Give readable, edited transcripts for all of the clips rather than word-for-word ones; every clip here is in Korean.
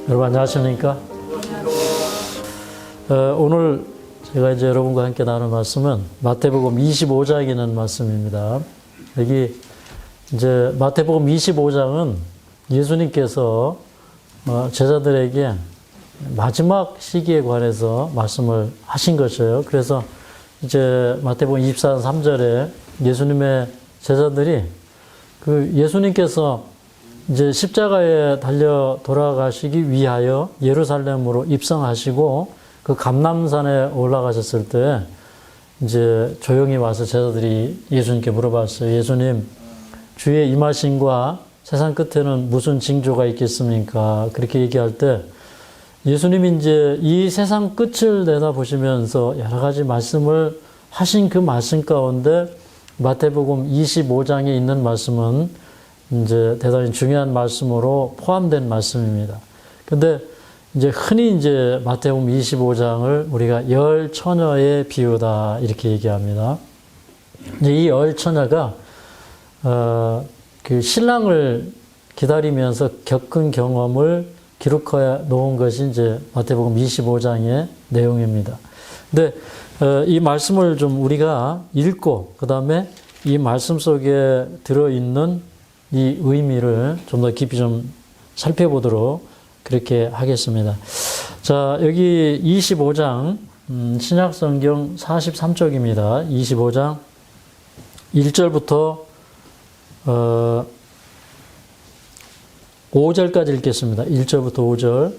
여러분 안녕하십니까? 오늘 제가 이제 여러분과 함께 나눌 말씀은 마태복음 25장에 있는 말씀입니다. 여기 이제 마태복음 25장은 예수님께서 제자들에게 마지막 시기에 관해서 말씀을 하신 것이에요. 그래서 이제 마태복음 24장 3절에 예수님의 제자들이 그 예수님께서 이제 십자가에 달려 돌아가시기 위하여 예루살렘으로 입성하시고 그 감람산에 올라가셨을 때 이제 조용히 와서 제자들이 예수님께 물어봤어요. 예수님, 주의 임하심과 세상 끝에는 무슨 징조가 있겠습니까? 그렇게 얘기할 때 예수님이 이제 이 세상 끝을 내다보시면서 여러 가지 말씀을 하신 그 말씀 가운데 마태복음 25장에 있는 말씀은 이제 대단히 중요한 말씀으로 포함된 말씀입니다. 근데 이제 흔히 이제 마태복음 25장을 우리가 열 처녀의 비유다 이렇게 얘기합니다. 이제 이 열 처녀가 그 신랑을 기다리면서 겪은 경험을 기록해 놓은 것이 이제 마태복음 25장의 내용입니다. 근데 이 말씀을 좀 우리가 읽고 그 다음에 이 말씀 속에 들어있는 이 의미를 좀 더 깊이 좀 살펴보도록 그렇게 하겠습니다. 자, 여기 25장 신약성경 43쪽입니다. 25장 1절부터 5절까지 읽겠습니다. 1절부터 5절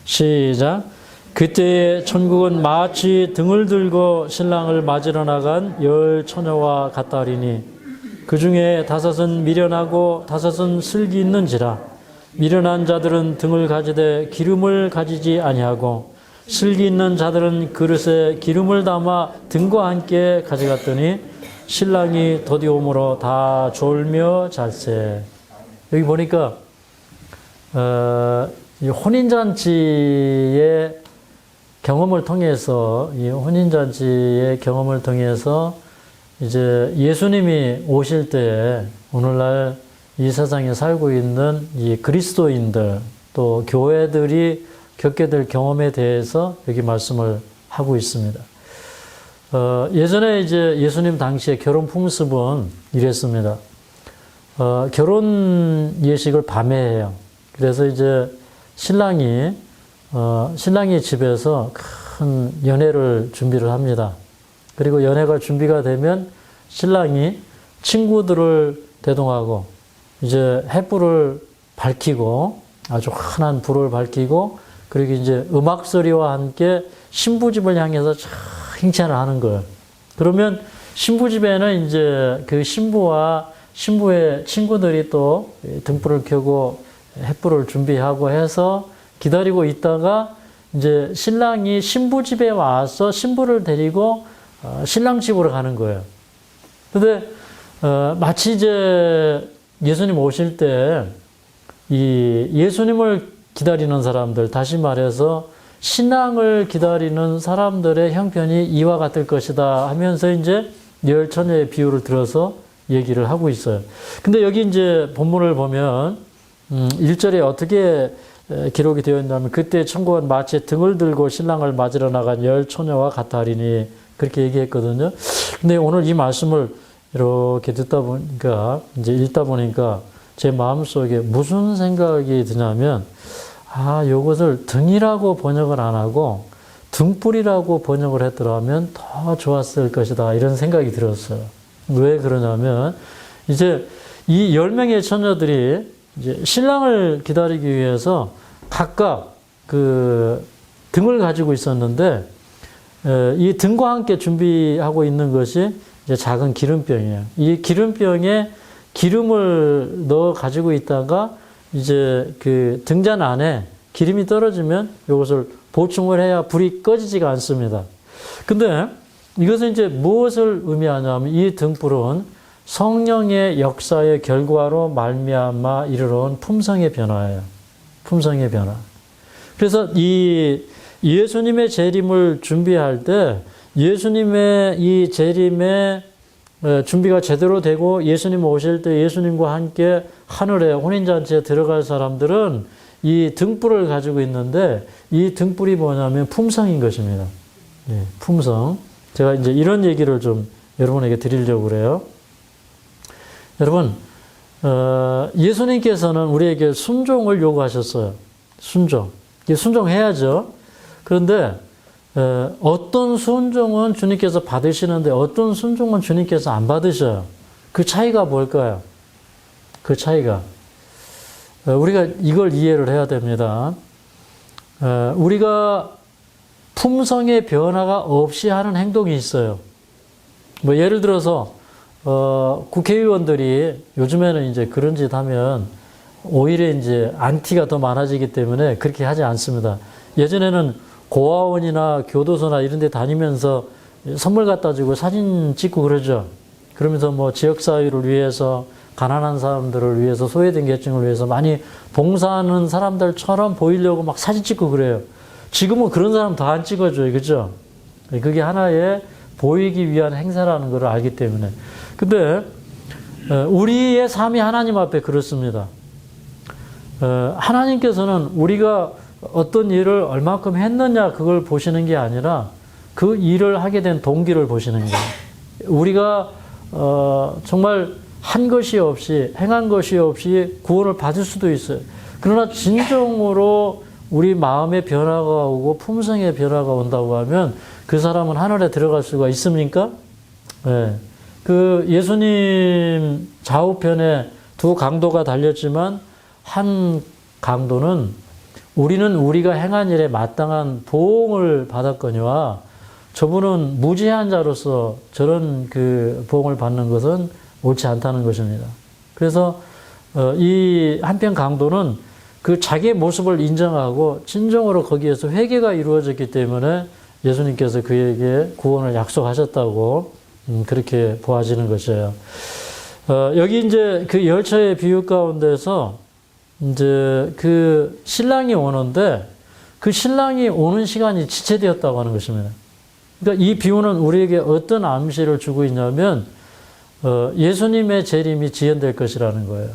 시작. 그때에 천국은 마치 등을 들고 신랑을 맞으러 나간 열 처녀와 같다리니 그 중에 다섯은 미련하고 다섯은 슬기 있는지라. 미련한 자들은 등을 가지되 기름을 가지지 아니하고 슬기 있는 자들은 그릇에 기름을 담아 등과 함께 가져갔더니 신랑이 더디오므로 다 졸며 잘세. 여기 보니까 이 혼인잔치의 경험을 통해서 이 혼인잔치의 경험을 통해서 이제 예수님이 오실 때에 오늘날 이 세상에 살고 있는 이 그리스도인들 또 교회들이 겪게 될 경험에 대해서 여기 말씀을 하고 있습니다. 예전에 이제 예수님 당시에 결혼 풍습은 이랬습니다. 결혼 예식을 밤에 해요. 그래서 이제 신랑이 집에서 큰 연회를 준비를 합니다. 그리고 연회가 준비가 되면 신랑이 친구들을 대동하고 이제 횃불을 밝히고 아주 환한 불을 밝히고 그리고 이제 음악 소리와 함께 신부집을 향해서 행차를 하는 거예요. 그러면 신부집에는 이제 그 신부와 신부의 친구들이 또 등불을 켜고 횃불을 준비하고 해서 기다리고 있다가 이제 신랑이 신부 집에 와서 신부를 데리고 신랑 집으로 가는 거예요. 근데 마치 이제 예수님 오실 때 이 예수님을 기다리는 사람들, 다시 말해서 신랑을 기다리는 사람들의 형편이 이와 같을 것이다 하면서 이제 열 처녀의 비유를 들어서 얘기를 하고 있어요. 근데 여기 이제 본문을 보면 1절에 어떻게 기록이 되어 있냐면 그때 천국은 마치 등을 들고 신랑을 맞으러 나간 열 처녀와 같다리니 그렇게 얘기했거든요. 근데 오늘 이 말씀을 이렇게 듣다 보니까 이제 읽다 보니까 제 마음속에 무슨 생각이 드냐면 이것을 등이라고 번역을 안 하고 등불이라고 번역을 했더라면 더 좋았을 것이다 이런 생각이 들었어요. 왜 그러냐면 이제 이 10명의 처녀들이 이제 신랑을 기다리기 위해서 각각 그 등을 가지고 있었는데 이 등과 함께 준비하고 있는 것이 이제 작은 기름병이에요. 이 기름병에 기름을 넣어 가지고 있다가 이제 그 등잔 안에 기름이 떨어지면 이것을 보충을 해야 불이 꺼지지가 않습니다. 근데 이것은 이제 무엇을 의미하냐면 이 등불은 성령의 역사의 결과로 말미암아 이르러온 품성의 변화예요. 품성의 변화. 그래서 이 예수님의 재림을 준비할 때 예수님의 이 재림의 준비가 제대로 되고 예수님 오실 때 예수님과 함께 하늘에 혼인잔치에 들어갈 사람들은 이 등불을 가지고 있는데 이 등불이 뭐냐면 품성인 것입니다. 예, 품성. 제가 이제 이런 얘기를 좀 여러분에게 드리려고 그래요. 여러분, 예수님께서는 우리에게 순종을 요구하셨어요. 순종. 순종해야죠. 그런데 어떤 순종은 주님께서 받으시는데 어떤 순종은 주님께서 안 받으셔요. 그 차이가 뭘까요? 그 차이가. 우리가 이걸 이해를 해야 됩니다. 우리가 품성의 변화가 없이 하는 행동이 있어요. 뭐 예를 들어서 국회의원들이 요즘에는 이제 그런 짓 하면 오히려 이제 안티가 더 많아지기 때문에 그렇게 하지 않습니다. 예전에는 고아원이나 교도소나 이런 데 다니면서 선물 갖다 주고 사진 찍고 그러죠. 그러면서 뭐 지역사회를 위해서 가난한 사람들을 위해서 소외된 계층을 위해서 많이 봉사하는 사람들처럼 보이려고 막 사진 찍고 그래요. 지금은 그런 사람 더 안 찍어줘요. 그죠? 그게 하나의 보이기 위한 행사라는 걸 알기 때문에. 근데 우리의 삶이 하나님 앞에 그렇습니다. 하나님께서는 우리가 어떤 일을 얼마큼 했느냐 그걸 보시는 게 아니라 그 일을 하게 된 동기를 보시는 거예요. 우리가 정말 한 것이 없이 행한 것이 없이 구원을 받을 수도 있어요. 그러나 진정으로 우리 마음의 변화가 오고 품성의 변화가 온다고 하면 그 사람은 하늘에 들어갈 수가 있습니까? 네. 그 예수님 좌우편에 두 강도가 달렸지만 한 강도는 우리는 우리가 행한 일에 마땅한 보응을 받았거니와 저분은 무지한 자로서 저런 그 보응을 받는 것은 옳지 않다는 것입니다. 그래서 이 한편 강도는 그 자기의 모습을 인정하고 진정으로 거기에서 회개가 이루어졌기 때문에 예수님께서 그에게 구원을 약속하셨다고 그렇게 보아지는 것이에요. 여기 이제 그 열처의 비유 가운데서 이제 그 신랑이 오는데 그 신랑이 오는 시간이 지체되었다고 하는 것입니다. 그러니까 이 비유는 우리에게 어떤 암시를 주고 있냐면 예수님의 재림이 지연될 것이라는 거예요.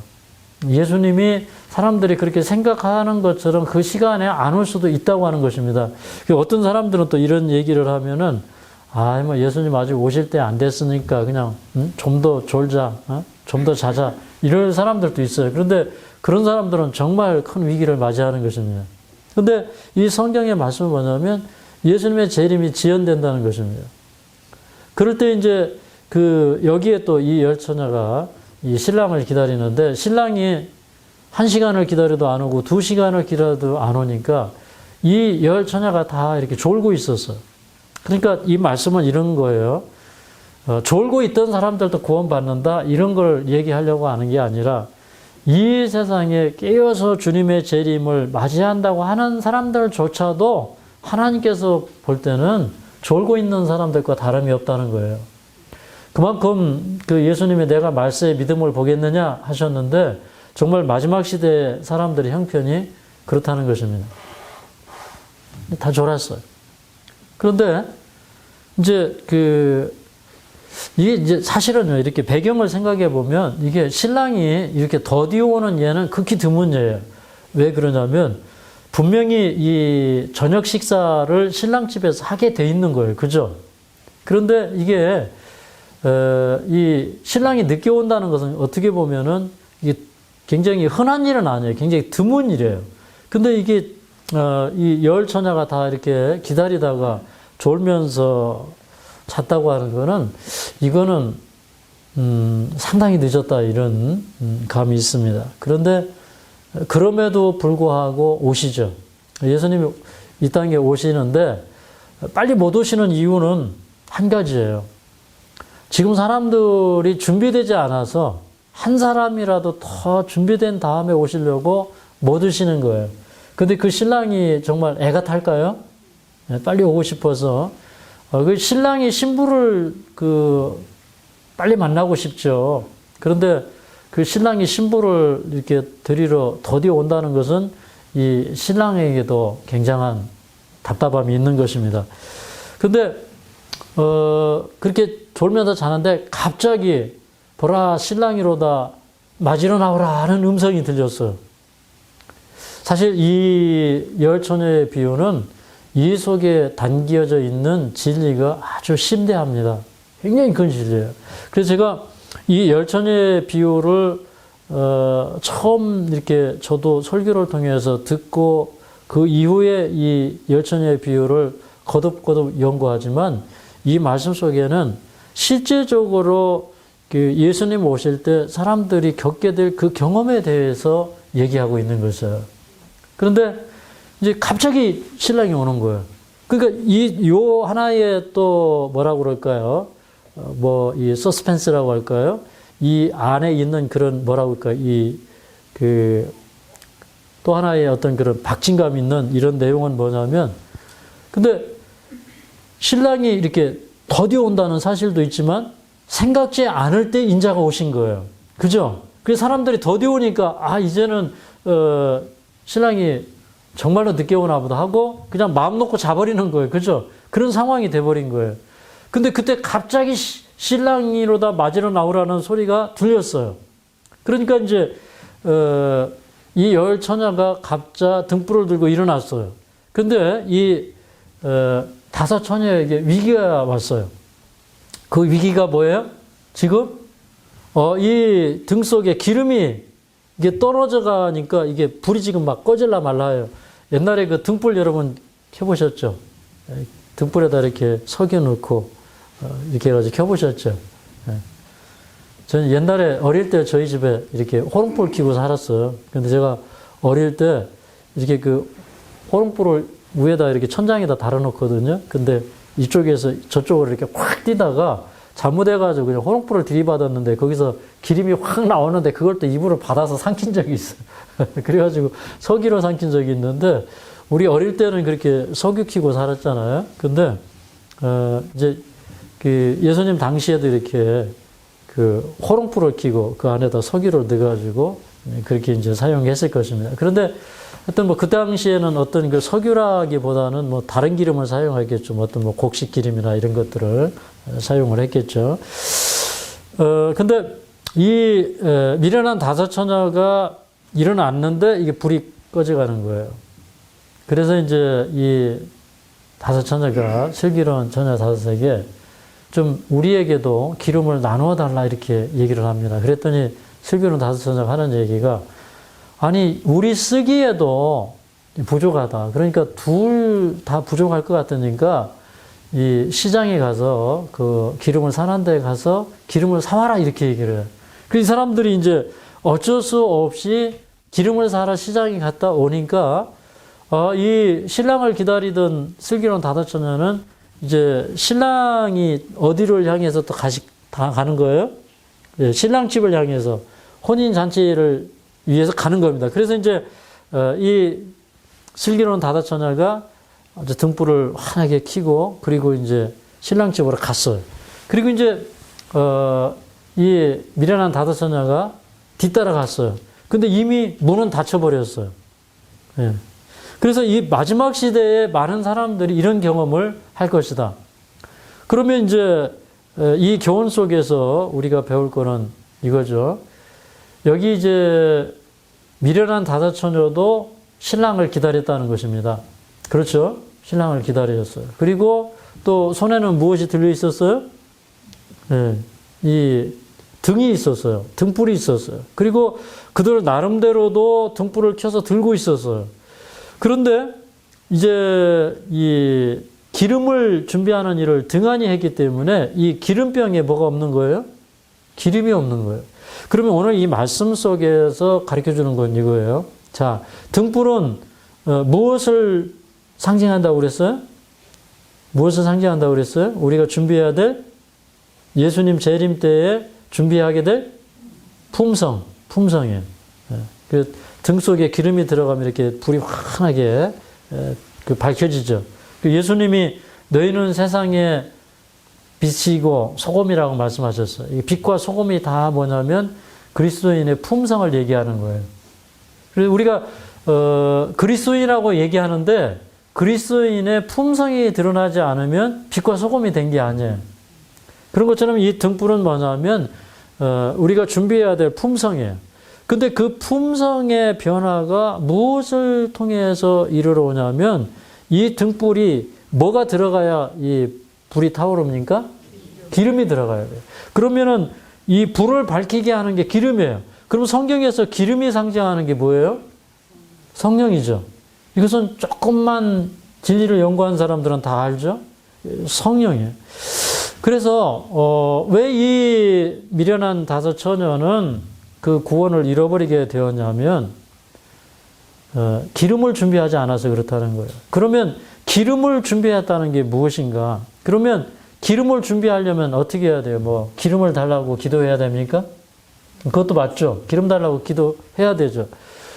예수님이 사람들이 그렇게 생각하는 것처럼 그 시간에 안 올 수도 있다고 하는 것입니다. 어떤 사람들은 또 이런 얘기를 하면은 뭐 예수님 아직 오실 때 안 됐으니까 그냥 좀 더 졸자, 좀 더 자자 이럴 사람들도 있어요. 그런데 그런 사람들은 정말 큰 위기를 맞이하는 것입니다. 그런데 이 성경의 말씀은 뭐냐면 예수님의 재림이 지연된다는 것입니다. 그럴 때 이제 여기에 또 이 열처녀가 이 신랑을 기다리는데 신랑이 1시간을 기다려도 안 오고 2시간을 기다려도 안 오니까 이 열처녀가 다 이렇게 졸고 있었어요. 그러니까 이 말씀은 이런 거예요. 졸고 있던 사람들도 구원받는다 이런 걸 얘기하려고 하는 게 아니라 이 세상에 깨어서 주님의 재림을 맞이한다고 하는 사람들조차도 하나님께서 볼 때는 졸고 있는 사람들과 다름이 없다는 거예요. 그만큼 그 예수님이 내가 말세의 믿음을 보겠느냐 하셨는데 정말 마지막 시대 사람들의 형편이 그렇다는 것입니다. 다 졸았어요. 그런데 이제 이게 이제 사실은요, 이렇게 배경을 생각해 보면 이게 신랑이 이렇게 더디 오는 예는 극히 드문 예예요. 왜 그러냐면 분명히 이 저녁 식사를 신랑 집에서 하게 돼 있는 거예요. 그죠? 그런데 이게 이 신랑이 늦게 온다는 것은 어떻게 보면은 이게 굉장히 흔한 일은 아니에요. 굉장히 드문 일이에요. 근데 이게 이 열처녀가 다 이렇게 기다리다가 졸면서 잤다고 하는 거는 이거는 상당히 늦었다 이런 감이 있습니다. 그런데 그럼에도 불구하고 오시죠. 예수님이 이 땅에 오시는데 빨리 못 오시는 이유는 한 가지예요. 지금 사람들이 준비되지 않아서 한 사람이라도 더 준비된 다음에 오시려고 못 오시는 거예요. 근데 그 신랑이 정말 애가 탈까요? 빨리 오고 싶어서 그 신랑이 신부를 빨리 만나고 싶죠. 그런데 그 신랑이 신부를 이렇게 데리러 더디 온다는 것은 이 신랑에게도 굉장한 답답함이 있는 것입니다. 근데 그렇게 졸면서 자는데 갑자기 보라 신랑이로다 맞이러 나오라 하는 음성이 들렸어요. 사실 이 열처녀의 비유는 이 속에 담겨져 있는 진리가 아주 심대합니다. 굉장히 큰 진리예요. 그래서 제가 이 열처녀의 비유를 처음 이렇게 저도 설교를 통해서 듣고 그 이후에 이 열처녀의 비유를 거듭거듭 연구하지만 이 말씀 속에는 실제적으로 그 예수님 오실 때 사람들이 겪게 될 그 경험에 대해서 얘기하고 있는 거죠. 그런데 이제 갑자기 신랑이 오는 거예요. 그러니까 요 하나의 또 뭐라고 그럴까요? 뭐 이 서스펜스라고 할까요? 이 안에 있는 그런 뭐라고 할까요? 또 하나의 어떤 그런 박진감 있는 이런 내용은 뭐냐면, 근데 신랑이 이렇게 더디 온다는 사실도 있지만 생각지 않을 때 인자가 오신 거예요. 그죠? 그래서 사람들이 더디 오니까 이제는 신랑이 정말로 늦게 오나 보다 하고 그냥 마음 놓고 자버리는 거예요. 그죠? 그런 상황이 돼버린 거예요. 근데 그때 갑자기 신랑이로다 맞이러 나오라는 소리가 들렸어요. 그러니까 이제 이 열 처녀가 각자 등불을 들고 일어났어요. 근데 이 다섯 처녀에게 위기가 왔어요. 그 위기가 뭐예요? 지금 이 등 속에 기름이 이게 떨어져 가니까 이게 불이 지금 막 꺼질라 말라 해요. 옛날에 그 등불 여러분 켜보셨죠? 등불에다 이렇게 석유 넣고 이렇게 해가지고 켜보셨죠? 저는 옛날에 어릴 때 저희 집에 이렇게 호롱불 켜고 살았어요. 근데 제가 어릴 때 이렇게 그 호롱불을 위에다 이렇게 천장에다 달아놓거든요. 근데 이쪽에서 저쪽으로 이렇게 확 뛰다가 잘못해가지고 그냥 호롱불을 들이받았는데 거기서 기름이 확 나오는데 그걸 또 입으로 받아서 삼킨 적이 있어요. 그래가지고 석유로 삼킨 적이 있는데 우리 어릴 때는 그렇게 석유 켜고 살았잖아요. 근데 이제 그 예수님 당시에도 이렇게 그 호롱불을 켜고 그 안에다 석유를 넣어가지고 그렇게 이제 사용했을 것입니다. 그런데 하여튼 뭐 그 당시에는 어떤 그 석유라기보다는 뭐 다른 기름을 사용하겠죠. 뭐 어떤 뭐 곡식 기름이나 이런 것들을 사용을 했겠죠. 근데 이 미련한 다섯 처녀가 일어났는데 이게 불이 꺼져가는 거예요. 그래서 이제 이 다섯 처녀가 슬기로운 처녀 다섯에게 좀 우리에게도 기름을 나누어 달라 이렇게 얘기를 합니다. 그랬더니 슬기로운 다섯 처녀가 하는 얘기가 아니 우리 쓰기에도 부족하다. 그러니까 둘 다 부족할 것 같으니까 이 시장에 가서 그 기름을 사는 데 가서 기름을 사와라 이렇게 얘기를 해요. 그 사람들이 이제 어쩔 수 없이 기름을 사러 시장에 갔다 오니까 이 신랑을 기다리던 슬기로운 다섯 처녀는 이제 신랑이 어디를 향해서 또 가는 거예요? 네, 신랑 집을 향해서 혼인 잔치를 위해서 가는 겁니다. 그래서 이제 이 슬기로운 다섯 처녀가 등불을 환하게 켜고 그리고 이제 신랑 집으로 갔어요. 그리고 이제 이 미련한 다섯 처녀가 뒤따라 갔어요. 근데 이미 문은 닫혀버렸어요. 예. 그래서 이 마지막 시대에 많은 사람들이 이런 경험을 할 것이다. 그러면 이제 이 교훈 속에서 우리가 배울 거는 이거죠. 여기 이제 미련한 다섯 처녀도 신랑을 기다렸다는 것입니다. 그렇죠? 신랑을 기다렸어요. 그리고 또 손에는 무엇이 들려 있었어요? 네, 이 등이 있었어요. 등불이 있었어요. 그리고 그들 나름대로도 등불을 켜서 들고 있었어요. 그런데 이제 이 기름을 준비하는 일을 등한히 했기 때문에 이 기름병에 뭐가 없는 거예요? 기름이 없는 거예요. 그러면 오늘 이 말씀 속에서 가르쳐 주는 건 이거예요. 자, 등불은 무엇을 상징한다고 그랬어요? 무엇을 상징한다고 그랬어요? 우리가 준비해야 될 예수님 재림 때에 준비하게 될 품성이에요. 그 등 속에 기름이 들어가면 이렇게 불이 환하게 밝혀지죠. 예수님이 너희는 세상의 빛이고 소금이라고 말씀하셨어요. 이 빛과 소금이 다 뭐냐면 그리스도인의 품성을 얘기하는 거예요. 그래서 우리가 그리스도인이라고 얘기하는데 그리스도인의 품성이 드러나지 않으면 빛과 소금이 된 게 아니에요. 그런 것처럼 이 등불은 뭐냐면 우리가 준비해야 될 품성이에요. 근데 그 품성의 변화가 무엇을 통해서 이르러 오냐면 이 등불이 뭐가 들어가야 이 불이 타오릅니까? 기름이 들어가야 돼요. 그러면은 이 불을 밝히게 하는 게 기름이에요. 그럼 성경에서 기름이 상징하는 게 뭐예요? 성령이죠. 이것은 조금만 진리를 연구한 사람들은 다 알죠? 성령이에요. 그래서 왜 이 미련한 다섯 처녀는 그 구원을 잃어버리게 되었냐면 기름을 준비하지 않아서 그렇다는 거예요. 그러면 기름을 준비했다는 게 무엇인가? 그러면 기름을 준비하려면 어떻게 해야 돼요? 뭐 기름을 달라고 기도해야 됩니까? 그것도 맞죠. 기름 달라고 기도해야 되죠.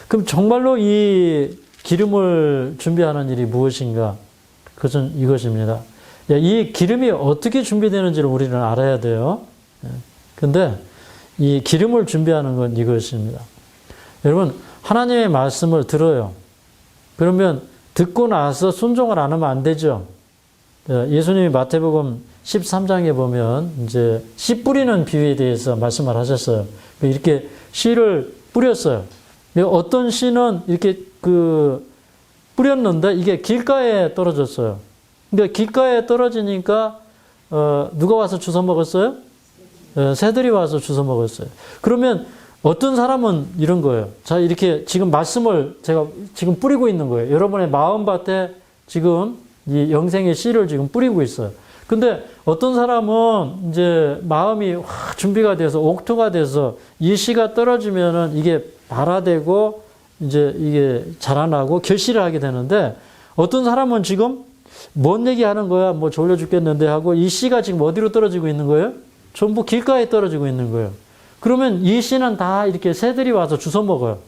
그럼 정말로 이 기름을 준비하는 일이 무엇인가? 그것은 이것입니다. 이 기름이 어떻게 준비되는지를 우리는 알아야 돼요. 근데 이 기름을 준비하는 건 이것입니다. 여러분, 하나님의 말씀을 들어요. 그러면 듣고 나서 순종을 안 하면 안 되죠. 예수님이 마태복음 13장에 보면 이제 씨 뿌리는 비유에 대해서 말씀을 하셨어요. 이렇게 씨를 뿌렸어요. 어떤 씨는 이렇게 뿌렸는데 이게 길가에 떨어졌어요. 근데 길가에 떨어지니까 누가 와서 주워 먹었어요? 새들이 와서 주워 먹었어요. 그러면 어떤 사람은 이런 거예요. 자, 이렇게 지금 말씀을 제가 지금 뿌리고 있는 거예요. 여러분의 마음밭에 지금 이 영생의 씨를 지금 뿌리고 있어요. 근데 어떤 사람은 이제 마음이 준비가 돼서 옥토가 돼서 이 씨가 떨어지면은 이게 발화되고 이제 이게 자라나고 결실을 하게 되는데 어떤 사람은 지금 뭔 얘기하는 거야? 뭐 졸려 죽겠는데 하고 이 씨가 지금 어디로 떨어지고 있는 거예요? 전부 길가에 떨어지고 있는 거예요. 그러면 이 씨는 다 이렇게 새들이 와서 주워 먹어요.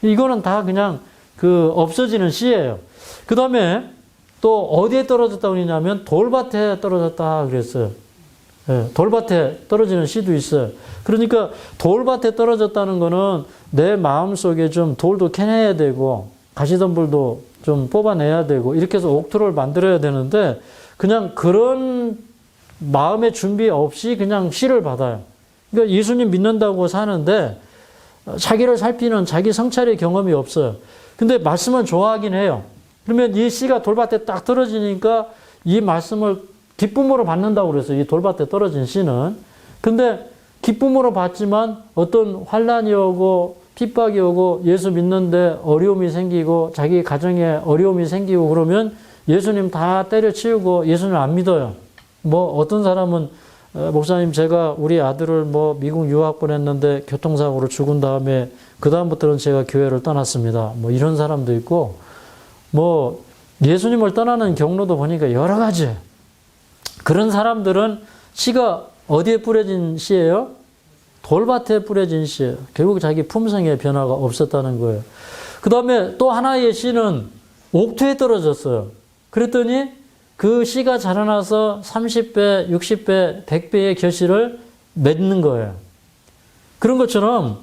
이거는 다 그냥 없어지는 씨예요. 그 다음에 또 어디에 떨어졌다고 그러냐면 돌밭에 떨어졌다 그랬어요. 예, 돌밭에 떨어지는 씨도 있어요. 그러니까 돌밭에 떨어졌다는 거는 내 마음속에 좀 돌도 캐내야 되고 가시덤불도 좀 뽑아내야 되고 이렇게 해서 옥토를 만들어야 되는데 그냥 그런 마음의 준비 없이 그냥 씨를 받아요. 그러니까 예수님 믿는다고 사는데 자기를 살피는 자기 성찰의 경험이 없어요. 근데 말씀은 좋아하긴 해요. 그러면 이 씨가 돌밭에 딱 떨어지니까 이 말씀을 기쁨으로 받는다고 그랬어요. 이 돌밭에 떨어진 씨는. 근데 기쁨으로 받지만 어떤 환난이 오고 핍박이 오고 예수 믿는데 어려움이 생기고 자기 가정에 어려움이 생기고 그러면 예수님 다 때려치우고 예수님 안 믿어요. 뭐 어떤 사람은 목사님 제가 우리 아들을 뭐 미국 유학 보냈는데 교통사고로 죽은 다음에 그 다음부터는 제가 교회를 떠났습니다. 뭐 이런 사람도 있고 뭐 예수님을 떠나는 경로도 보니까 여러 가지. 그런 사람들은 씨가 어디에 뿌려진 씨예요? 돌밭에 뿌려진 씨예요. 결국 자기 품성의 변화가 없었다는 거예요. 그 다음에 또 하나의 씨는 옥토에 떨어졌어요. 그랬더니 그 씨가 자라나서 30배, 60배, 100배의 결실을 맺는 거예요. 그런 것처럼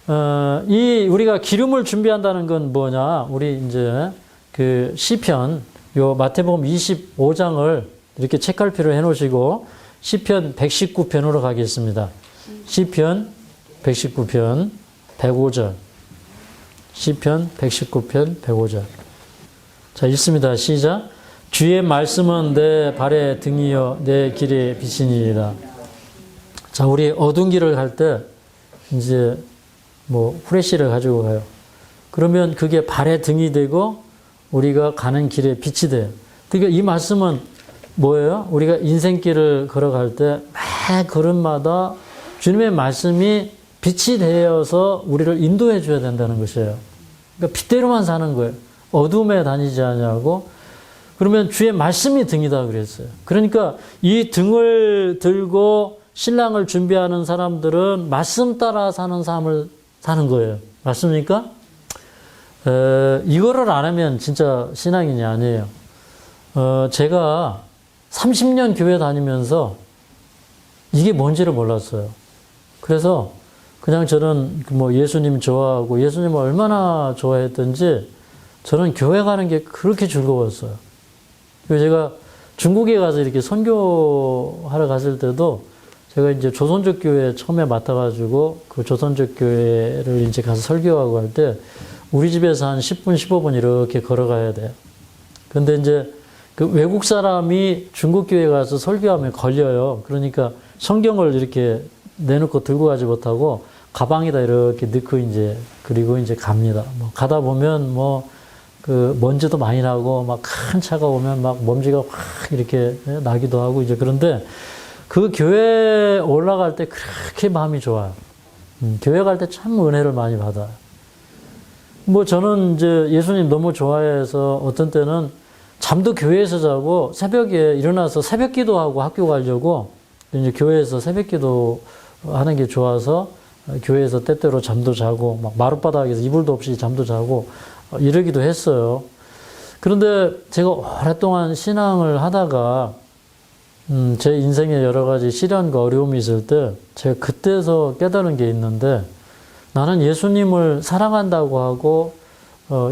우리가 기름을 준비한다는 건 뭐냐? 우리 이제 그 시편 요 마태복음 25장을 이렇게 책갈피로 해놓으시고 시편 119편으로 가겠습니다. 시편 119편 105절. 시편 119편 105절. 자, 읽습니다. 시작. 주의 말씀은 내 발의 등이요 내 길의 빛이니이다. 자, 우리 어두운 길을 갈 때 이제 뭐 후레쉬를 가지고 가요. 그러면 그게 발의 등이 되고 우리가 가는 길의 빛이 돼요. 그러니까 이 말씀은 뭐예요? 우리가 인생길을 걸어갈 때 매 걸음마다 주님의 말씀이 빛이 되어서 우리를 인도해 줘야 된다는 것이에요. 그러니까 빛대로만 사는 거예요. 어둠에 다니지 않냐고. 그러면 주의 말씀이 등이다 그랬어요. 그러니까 이 등을 들고 신랑을 준비하는 사람들은 말씀 따라 사는 삶을 사는 거예요. 맞습니까? 이거를 안 하면 진짜 신앙인이 아니에요. 제가 30년 교회 다니면서 이게 뭔지를 몰랐어요. 그래서 그냥 저는 뭐 예수님 좋아하고 예수님을 얼마나 좋아했던지 저는 교회 가는 게 그렇게 즐거웠어요. 그래서 제가 중국에 가서 이렇게 선교하러 갔을 때도 제가 이제 조선족 교회 처음에 맡아가지고 그 조선족 교회를 이제 가서 설교하고 할 때 우리 집에서 한 10분, 15분 이렇게 걸어가야 돼요. 근데 이제 그 외국 사람이 중국 교회 가서 설교하면 걸려요. 그러니까 성경을 이렇게 내놓고 들고 가지 못하고 가방에다 이렇게 넣고 이제 그리고 이제 갑니다. 뭐 가다 보면 뭐 그 먼지도 많이 나고 막 큰 차가 오면 막 먼지가 확 이렇게 나기도 하고 이제 그런데 그 교회 올라갈 때 그렇게 마음이 좋아요. 교회 갈 때 참 은혜를 많이 받아요. 뭐 저는 이제 예수님 너무 좋아해서 어떤 때는 잠도 교회에서 자고 새벽에 일어나서 새벽 기도하고 학교 가려고 이제 교회에서 새벽 기도 하는 게 좋아서 교회에서 때때로 잠도 자고 막 마룻바닥에서 이불도 없이 잠도 자고 이러기도 했어요. 그런데 제가 오랫동안 신앙을 하다가 제 인생에 여러 가지 시련과 어려움이 있을 때 제가 그때서 깨달은 게 있는데 나는 예수님을 사랑한다고 하고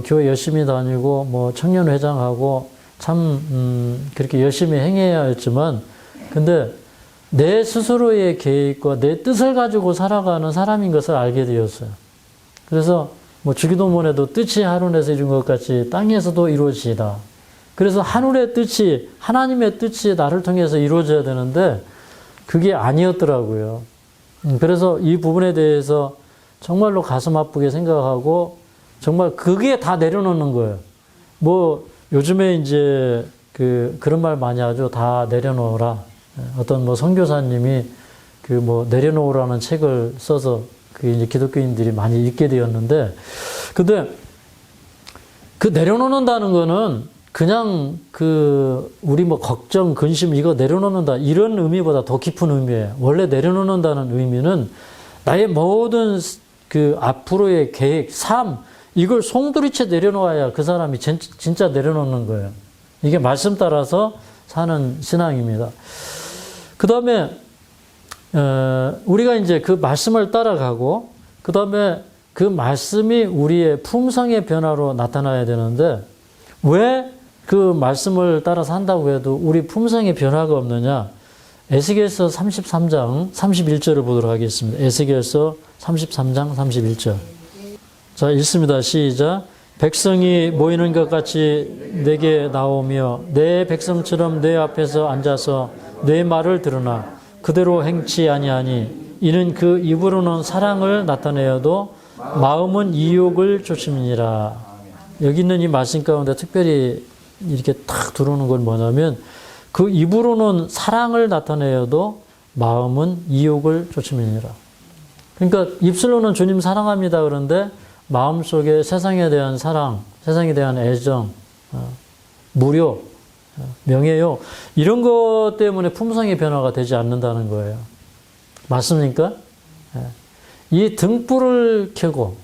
교회 열심히 다니고 뭐 청년회장하고 참 그렇게 열심히 행해야 했지만 근데 내 스스로의 계획과 내 뜻을 가지고 살아가는 사람인 것을 알게 되었어요. 그래서 뭐 주기도문에도 뜻이 하늘에서 이룬 것 같이 땅에서도 이루어지이다. 그래서 하늘의 뜻이 하나님의 뜻이 나를 통해서 이루어져야 되는데 그게 아니었더라고요. 그래서 이 부분에 대해서 정말로 가슴 아프게 생각하고 정말 그게 다 내려놓는 거예요. 뭐 요즘에 이제 그런 말 많이 하죠. 다 내려놓으라. 어떤 뭐 선교사님이 그 뭐 내려놓으라는 책을 써서 그 이제 기독교인들이 많이 읽게 되었는데 근데 그 내려놓는다는 거는 그냥 그 우리 뭐 걱정, 근심 이거 내려놓는다 이런 의미보다 더 깊은 의미예요. 원래 내려놓는다는 의미는 나의 모든 그 앞으로의 계획, 삶 이걸 송두리째 내려놓아야 그 사람이 진짜 내려놓는 거예요. 이게 말씀 따라서 사는 신앙입니다. 그 다음에 우리가 이제 그 말씀을 따라가고 그 다음에 그 말씀이 우리의 품성의 변화로 나타나야 되는데 왜 그 말씀을 따라서 한다고 해도 우리 품성의 변화가 없느냐? 에스겔서 33장 31절을 보도록 하겠습니다. 에스겔서 33장 31절. 자, 읽습니다. 시작. 백성이 모이는 것 같이 내게 나오며 내 백성처럼 내 앞에서 앉아서 내 말을 들으나 그대로 행치 아니하니 이는 그 입으로는 사랑을 나타내어도 마음은 이욕을 쫓음이니라. 여기 있는 이 말씀 가운데 특별히 이렇게 탁 들어오는 건 뭐냐면 그 입으로는 사랑을 나타내어도 마음은 이욕을 쫓음이니라. 그러니까 입술로는 주님 사랑합니다 그런데 마음속에 세상에 대한 사랑, 세상에 대한 애정, 무료, 명예요 이런 것 때문에 품성의 변화가 되지 않는다는 거예요. 맞습니까? 이 등불을 켜고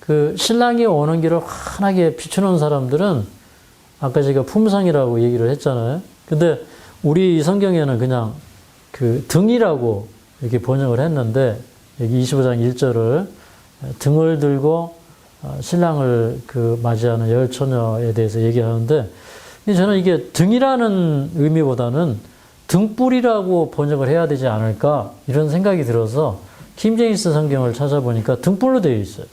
그 신랑이 오는 길을 환하게 비추는 사람들은 아까 제가 품성이라고 얘기를 했잖아요. 근데 우리 성경에는 그냥 그 등이라고 이렇게 번역을 했는데 여기 25장 1절을 등을 들고 신랑을 그 맞이하는 열처녀에 대해서 얘기하는데 저는 이게 등이라는 의미보다는 등불이라고 번역을 해야 되지 않을까 이런 생각이 들어서 킹제임스 성경을 찾아보니까 등불로 되어 있어요.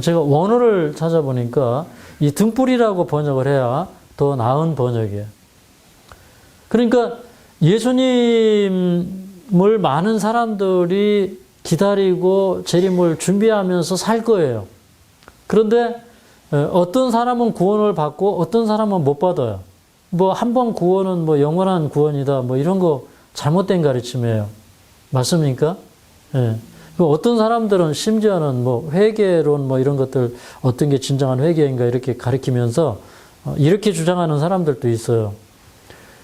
제가 원어를 찾아보니까 이 등불이라고 번역을 해야 더 나은 번역이에요. 그러니까 예수님을 많은 사람들이 기다리고 재림을 준비하면서 살 거예요. 그런데 어떤 사람은 구원을 받고 어떤 사람은 못 받아요. 뭐 한 번 구원은 뭐 영원한 구원이다 뭐 이런 거 잘못된 가르침이에요. 맞습니까? 예. 어떤 사람들은 심지어는 뭐 회개론 뭐 이런 것들 어떤 게 진정한 회개인가 이렇게 가르치면서 이렇게 주장하는 사람들도 있어요.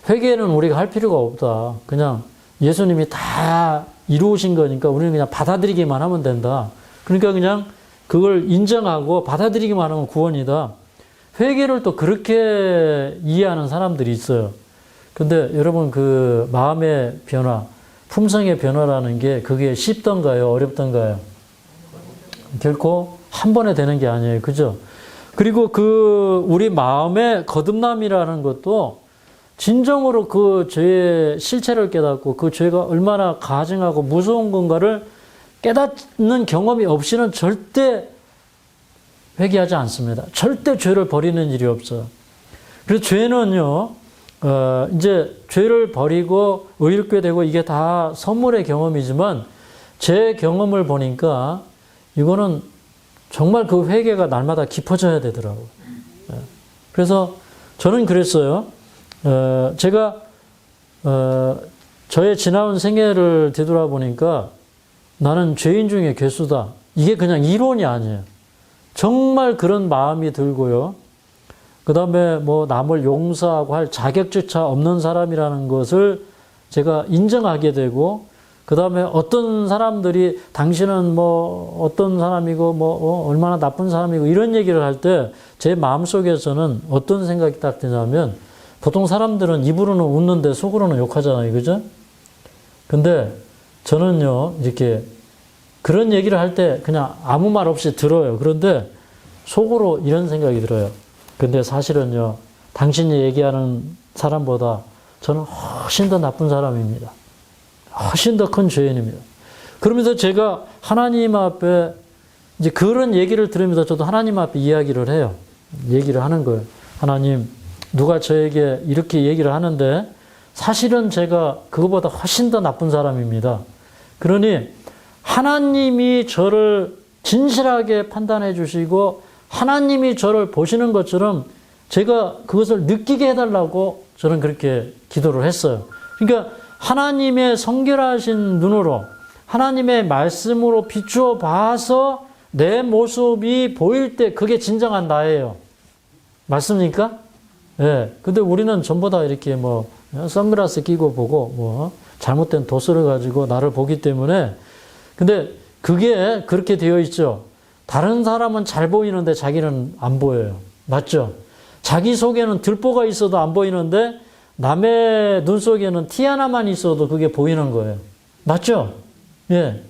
회개는 우리가 할 필요가 없다. 그냥 예수님이 다 이루신 거니까 우리는 그냥 받아들이기만 하면 된다. 그러니까 그냥 그걸 인정하고 받아들이기만 하면 구원이다. 회개를 또 그렇게 이해하는 사람들이 있어요. 근데 여러분 그 마음의 변화, 품성의 변화라는 게 그게 쉽던가요? 어렵던가요? 결코 한 번에 되는 게 아니에요. 그죠? 그리고 그 우리 마음의 거듭남이라는 것도 진정으로 그 죄의 실체를 깨닫고 그 죄가 얼마나 가증하고 무서운 건가를 깨닫는 경험이 없이는 절대 회개하지 않습니다. 절대 죄를 버리는 일이 없어요. 그래서 죄는요, 이제 죄를 버리고 의롭게 되고 이게 다 선물의 경험이지만 제 경험을 보니까 이거는 정말 그 회개가 날마다 깊어져야 되더라고요. 그래서 저는 그랬어요. 제가 저의 지나온 생애를 되돌아보니까 나는 죄인 중에 괴수다. 이게 그냥 이론이 아니에요. 정말 그런 마음이 들고요. 그 다음에 뭐 남을 용서하고 할 자격조차 없는 사람이라는 것을 제가 인정하게 되고, 그 다음에 어떤 사람들이 당신은 뭐 어떤 사람이고 뭐 얼마나 나쁜 사람이고 이런 얘기를 할 때 제 마음속에서는 어떤 생각이 딱 드냐면, 보통 사람들은 입으로는 웃는데 속으로는 욕하잖아요. 그죠? 근데 저는요, 이렇게 그런 얘기를 할 때 그냥 아무 말 없이 들어요. 그런데 속으로 이런 생각이 들어요. 근데 사실은요, 당신이 얘기하는 사람보다 저는 훨씬 더 나쁜 사람입니다. 훨씬 더 큰 죄인입니다. 그러면서 제가 하나님 앞에 이제 그런 얘기를 들으면서 저도 하나님 앞에 이야기를 해요. 얘기를 하는 거예요. 하나님, 누가 저에게 이렇게 얘기를 하는데 사실은 제가 그거보다 훨씬 더 나쁜 사람입니다. 그러니 하나님이 저를 진실하게 판단해 주시고 하나님이 저를 보시는 것처럼 제가 그것을 느끼게 해달라고 저는 그렇게 기도를 했어요. 그러니까 하나님의 성결하신 눈으로 하나님의 말씀으로 비추어 봐서 내 모습이 보일 때 그게 진정한 나예요. 맞습니까? 예. 근데 우리는 전부 다 이렇게 뭐 선글라스 끼고 보고 뭐 잘못된 도수를 가지고 나를 보기 때문에, 근데 그게 그렇게 되어 있죠. 다른 사람은 잘 보이는데 자기는 안 보여요. 맞죠? 자기 속에는 들보가 있어도 안 보이는데 남의 눈 속에는 티 하나만 있어도 그게 보이는 거예요. 맞죠? 예.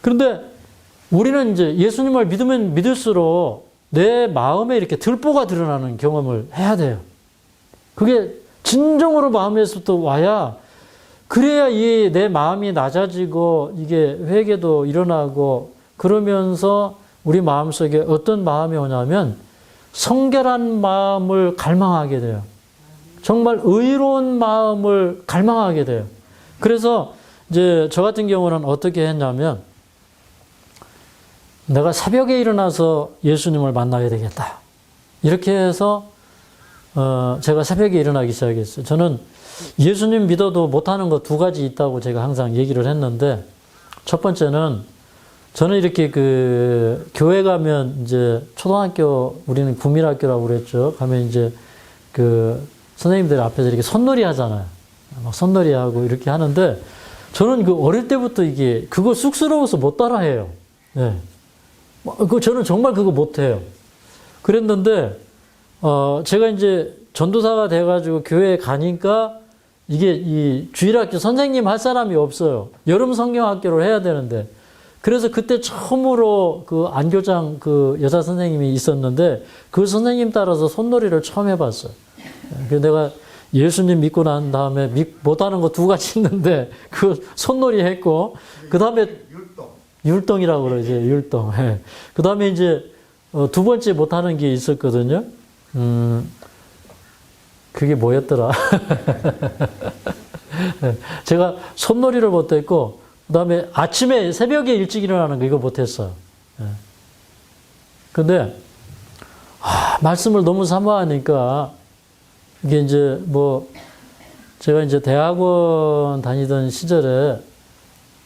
그런데 우리는 이제 예수님을 믿으면 믿을수록 내 마음에 이렇게 들보가 드러나는 경험을 해야 돼요. 그게 진정으로 마음에서부터 와야, 그래야 이 내 마음이 낮아지고 이게 회개도 일어나고, 그러면서 우리 마음속에 어떤 마음이 오냐면 성결한 마음을 갈망하게 돼요. 정말 의로운 마음을 갈망하게 돼요. 그래서 이제 저 같은 경우는 어떻게 했냐면, 내가 새벽에 일어나서 예수님을 만나야 되겠다. 이렇게 해서 제가 새벽에 일어나기 시작했어요. 저는 예수님 믿어도 못하는 거 두 가지 있다고 제가 항상 얘기를 했는데, 첫 번째는 저는 이렇게 그 교회 가면 이제 초등학교, 우리는 국민학교라고 그랬죠. 가면 이제 그 선생님들 앞에서 이렇게 손놀이 하잖아요. 막 손놀이 하고 이렇게 하는데, 저는 그 어릴 때부터 이게 그거 쑥스러워서 못 따라해요. 예. 저는 정말 그거 못해요. 그랬는데, 제가 이제 전도사가 돼가지고 교회에 가니까 이게 이 주일학교 선생님 할 사람이 없어요. 여름 성경학교를 해야 되는데. 그래서 그때 처음으로 그 안교장 그 여자 선생님이 있었는데 그 선생님 따라서 손놀이를 처음 해봤어요. 그래서 내가 예수님 믿고 난 다음에 못하는 거 두 가지 있는데 그 손놀이 했고, 그 다음에 율동이라고 그러죠. 율동. 예. 그 다음에 이제 두 번째 못하는 게 있었거든요. 그게 뭐였더라? 제가 손놀이를 못했고, 그 다음에 아침에 새벽에 일찍 일어나는 거 이거 못했어요. 근데 말씀을 너무 사모하니까 이게 이제 뭐 제가 이제 대학원 다니던 시절에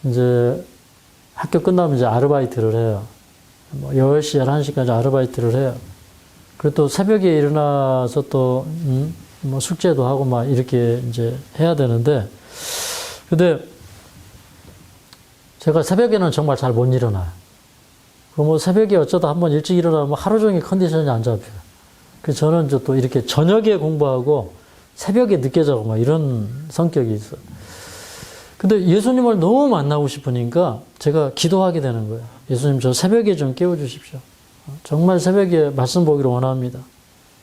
이제 학교 끝나면 이제 아르바이트를 해요. 뭐 10시, 11시까지 아르바이트를 해요. 그리고 또 새벽에 일어나서 또 뭐 숙제도 하고 막 이렇게 이제 해야 되는데, 근데 제가 새벽에는 정말 잘 못 일어나요. 뭐 새벽에 어쩌다 한번 일찍 일어나면 하루 종일 컨디션이 안 잡혀요. 그래서 저는 또 이렇게 저녁에 공부하고 새벽에 늦게 자고 막 이런 성격이 있어요. 근데 예수님을 너무 만나고 싶으니까 제가 기도하게 되는 거예요. 예수님, 저 새벽에 좀 깨워주십시오. 정말 새벽에 말씀 보기를 원합니다.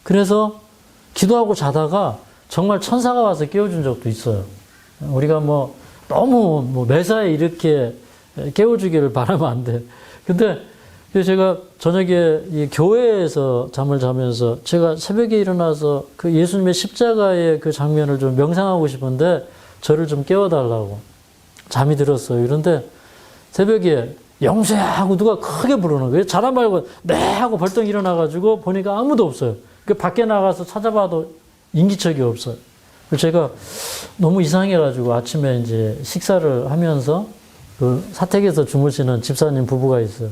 그래서 기도하고 자다가 정말 천사가 와서 깨워준 적도 있어요. 우리가 뭐 너무 뭐 매사에 이렇게 깨워주기를 바라면 안 돼. 근데 제가 저녁에 이 교회에서 잠을 자면서 제가 새벽에 일어나서 그 예수님의 십자가의 그 장면을 좀 명상하고 싶은데 저를 좀 깨워달라고 잠이 들었어요. 그런데 새벽에 영수야 하고 누가 크게 부르는 거예요. 자다 말고 네 하고 벌떡 일어나가지고 보니까 아무도 없어요. 그 밖에 나가서 찾아봐도 인기척이 없어요. 제가 너무 이상해가지고 아침에 이제 식사를 하면서 그 사택에서 주무시는 집사님 부부가 있어요.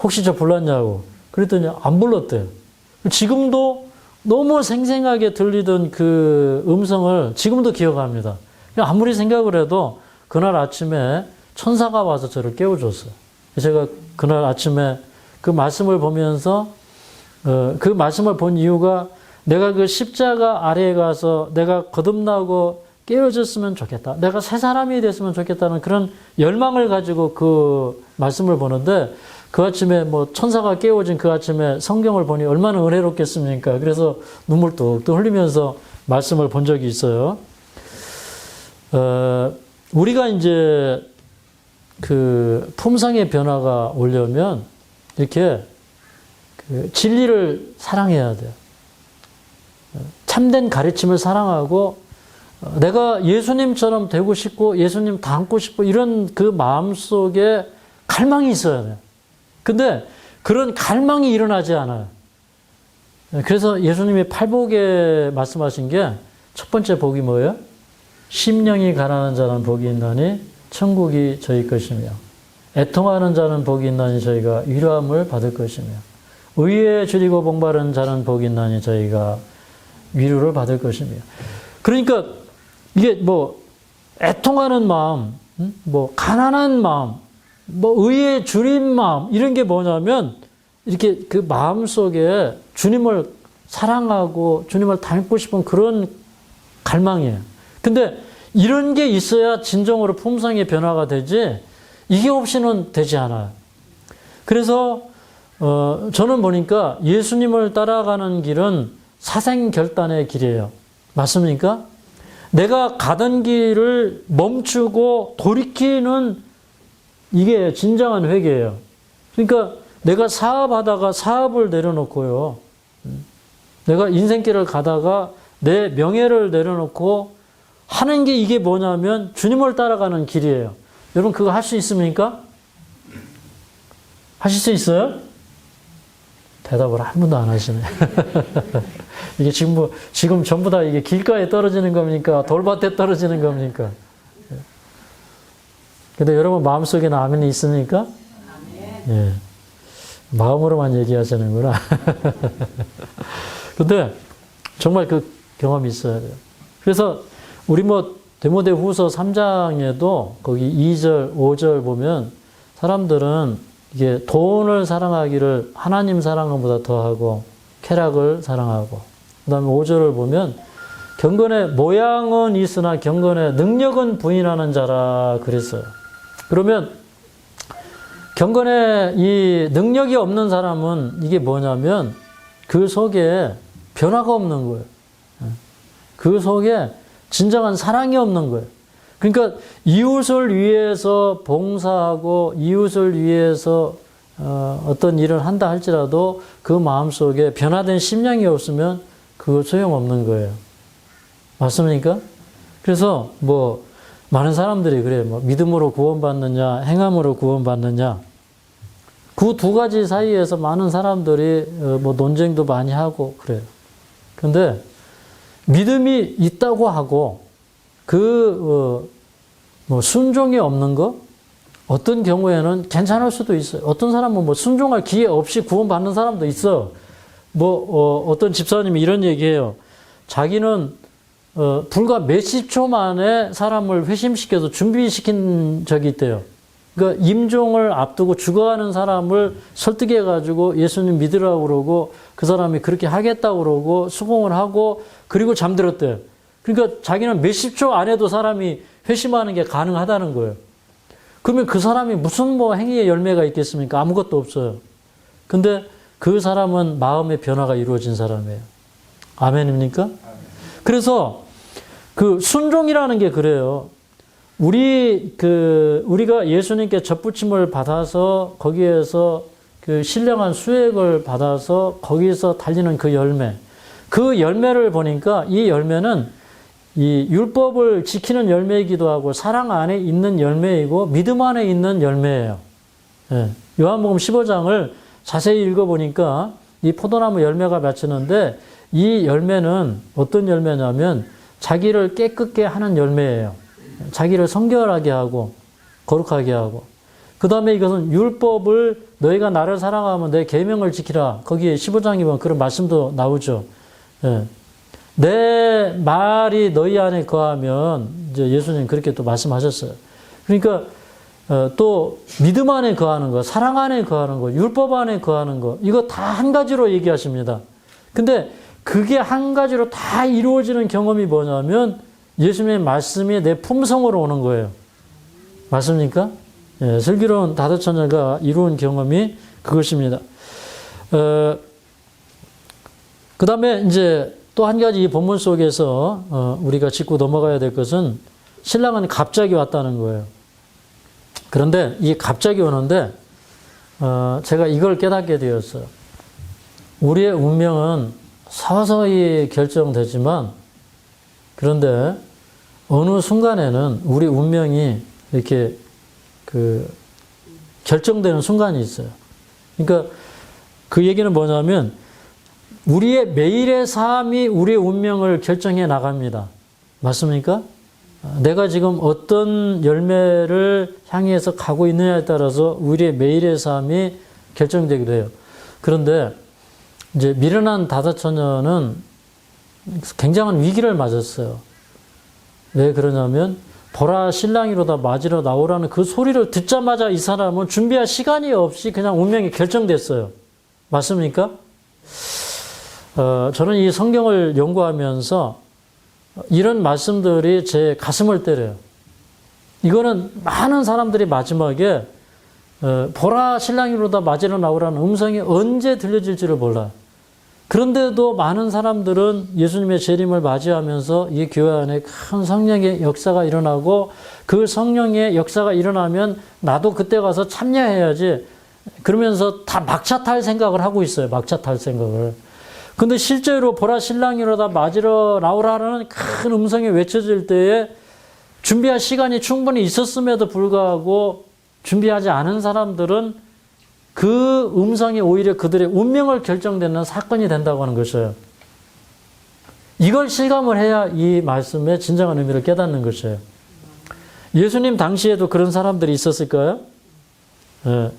혹시 저 불렀냐고. 그랬더니 안 불렀대요. 지금도 너무 생생하게 들리던 그 음성을 지금도 기억합니다. 아무리 생각을 해도 그날 아침에 천사가 와서 저를 깨워줬어요. 제가 그날 아침에 그 말씀을 보면서 그 말씀을 본 이유가 내가 그 십자가 아래에 가서 내가 거듭나고 깨어졌으면 좋겠다. 내가 새 사람이 됐으면 좋겠다는 그런 열망을 가지고 그 말씀을 보는데 그 아침에 뭐 천사가 깨워진 그 아침에 성경을 보니 얼마나 은혜롭겠습니까? 그래서 눈물 뚝뚝 흘리면서 말씀을 본 적이 있어요. 우리가 이제 그 품성의 변화가 오려면 이렇게 그 진리를 사랑해야 돼요. 참된 가르침을 사랑하고 내가 예수님처럼 되고 싶고 예수님 닮고 싶고 이런 그 마음속에 갈망이 있어야 돼요. 근데 그런 갈망이 일어나지 않아요. 그래서 예수님이 팔복에 말씀하신 게 첫 번째 복이 뭐예요? 심령이 가난한 자는 복이 있나니 천국이 저희 것이며 애통하는 자는 복이 있나니 저희가 위로함을 받을 것이며 의에 줄이고 복바른 자는 복이 있나니 저희가 위로를 받을 것이며. 그러니까 이게 뭐 애통하는 마음, 뭐 가난한 마음, 뭐 의에 줄인 마음 이런 게 뭐냐면 이렇게 그 마음 속에 주님을 사랑하고 주님을 닮고 싶은 그런 갈망이에요. 근데 이런 게 있어야 진정으로 품성의 변화가 되지 이게 없이는 되지 않아요. 그래서 저는 보니까 예수님을 따라가는 길은 사생결단의 길이에요. 맞습니까? 내가 가던 길을 멈추고 돌이키는 이게 진정한 회개예요. 그러니까 내가 사업하다가 사업을 내려놓고요. 내가 인생길을 가다가 내 명예를 내려놓고 하는 게 이게 뭐냐면 주님을 따라가는 길이에요. 여러분 그거 할 수 있습니까? 하실 수 있어요? 대답을 한 번도 안 하시네. 이게 지금 전부 다 이게 길가에 떨어지는 겁니까? 돌밭에 떨어지는 겁니까? 근데 여러분 마음속에는 아멘이 있습니까? 예. 마음으로만 얘기하시는구나. 근데 정말 그 경험이 있어야 돼요. 그래서 우리 뭐 디모데후서 3장에도 거기 2절, 5절 보면 사람들은 이게 돈을 사랑하기를 하나님 사랑한 것보다 더하고 쾌락을 사랑하고 그다음에 5절을 보면 경건의 모양은 있으나 경건의 능력은 부인하는 자라 그랬어요. 그러면 경건의 이 능력이 없는 사람은 이게 뭐냐면 그 속에 변화가 없는 거예요. 그 속에 진정한 사랑이 없는 거예요. 그러니까 이웃을 위해서 봉사하고 이웃을 위해서 어떤 일을 한다 할지라도 그 마음속에 변화된 심령이 없으면 그거 소용없는 거예요. 맞습니까? 그래서 뭐 많은 사람들이 그래요. 뭐 믿음으로 구원받느냐 행함으로 구원받느냐 그 두 가지 사이에서 많은 사람들이 뭐 논쟁도 많이 하고 그래요. 근데 믿음이 있다고 하고 뭐 순종이 없는 거 어떤 경우에는 괜찮을 수도 있어요. 어떤 사람은 뭐 순종할 기회 없이 구원받는 사람도 있어. 뭐 어떤 집사님이 이런 얘기해요. 자기는 불과 몇십 초 만에 사람을 회심시켜서 준비시킨 적이 있대요. 그러니까 임종을 앞두고 죽어가는 사람을 설득해가지고 예수님 믿으라고 그러고 그 사람이 그렇게 하겠다고 그러고 수긍을 하고 그리고 잠들었대요. 그러니까 자기는 몇십 초 안에도 사람이 회심하는 게 가능하다는 거예요. 그러면 그 사람이 무슨 뭐 행위의 열매가 있겠습니까? 아무것도 없어요. 근데 그 사람은 마음의 변화가 이루어진 사람이에요. 아멘입니까? 그래서 그 순종이라는 게 그래요. 우리가 예수님께 접붙임을 받아서 거기에서 그 신령한 수액을 받아서 거기서 달리는 그 열매. 그 열매를 보니까 이 열매는 이 율법을 지키는 열매이기도 하고 사랑 안에 있는 열매이고 믿음 안에 있는 열매예요. 예. 요한복음 15장을 자세히 읽어보니까 이 포도나무 열매가 맺히는데 이 열매는 어떤 열매냐면 자기를 깨끗게 하는 열매예요. 자기를 성결하게 하고 거룩하게 하고 그 다음에 이것은 율법을 너희가 나를 사랑하면 내 계명을 지키라. 거기에 15장에 보면 그런 말씀도 나오죠. 예. 내 말이 너희 안에 거하면 이제 예수님 그렇게 또 말씀하셨어요. 그러니까 또 믿음 안에 거하는 거, 사랑 안에 거하는 거, 율법 안에 거하는 거 이거 다 한 가지로 얘기하십니다. 근데 그게 한 가지로 다 이루어지는 경험이 뭐냐면 예수님의 말씀이 내 품성으로 오는 거예요. 맞습니까? 예, 슬기로운 다도처녀가 이루은 경험이 그것입니다. 그 다음에 이제 또 한 가지 이 본문 속에서 우리가 짚고 넘어가야 될 것은 신랑은 갑자기 왔다는 거예요. 그런데 이 갑자기 오는데 제가 이걸 깨닫게 되었어요. 우리의 운명은 서서히 결정되지만 그런데 어느 순간에는 우리 운명이 이렇게 결정되는 순간이 있어요. 그러니까 그 얘기는 뭐냐면 우리의 매일의 삶이 우리의 운명을 결정해 나갑니다. 맞습니까? 내가 지금 어떤 열매를 향해서 가고 있느냐에 따라서 우리의 매일의 삶이 결정되기도 해요. 그런데 이제 미련한 다다처녀는 굉장한 위기를 맞았어요. 왜 그러냐면 보라 신랑이로다 맞으러 나오라는 그 소리를 듣자마자 이 사람은 준비할 시간이 없이 그냥 운명이 결정됐어요. 맞습니까? 저는 이 성경을 연구하면서 이런 말씀들이 제 가슴을 때려요. 이거는 많은 사람들이 마지막에 보라 신랑이로다 맞으러 나오라는 음성이 언제 들려질지를 몰라요. 그런데도 많은 사람들은 예수님의 재림을 맞이하면서 이 교회 안에 큰 성령의 역사가 일어나고 그 성령의 역사가 일어나면 나도 그때 가서 참여해야지 그러면서 다 막차 탈 생각을 하고 있어요. 막차 탈 생각을. 근데 실제로 보라 신랑이로다 맞으러 나오라는 큰 음성이 외쳐질 때에 준비할 시간이 충분히 있었음에도 불구하고 준비하지 않은 사람들은 그 음성이 오히려 그들의 운명을 결정되는 사건이 된다고 하는 것이에요. 이걸 실감을 해야 이 말씀의 진정한 의미를 깨닫는 것이에요. 예수님 당시에도 그런 사람들이 있었을까요? 예.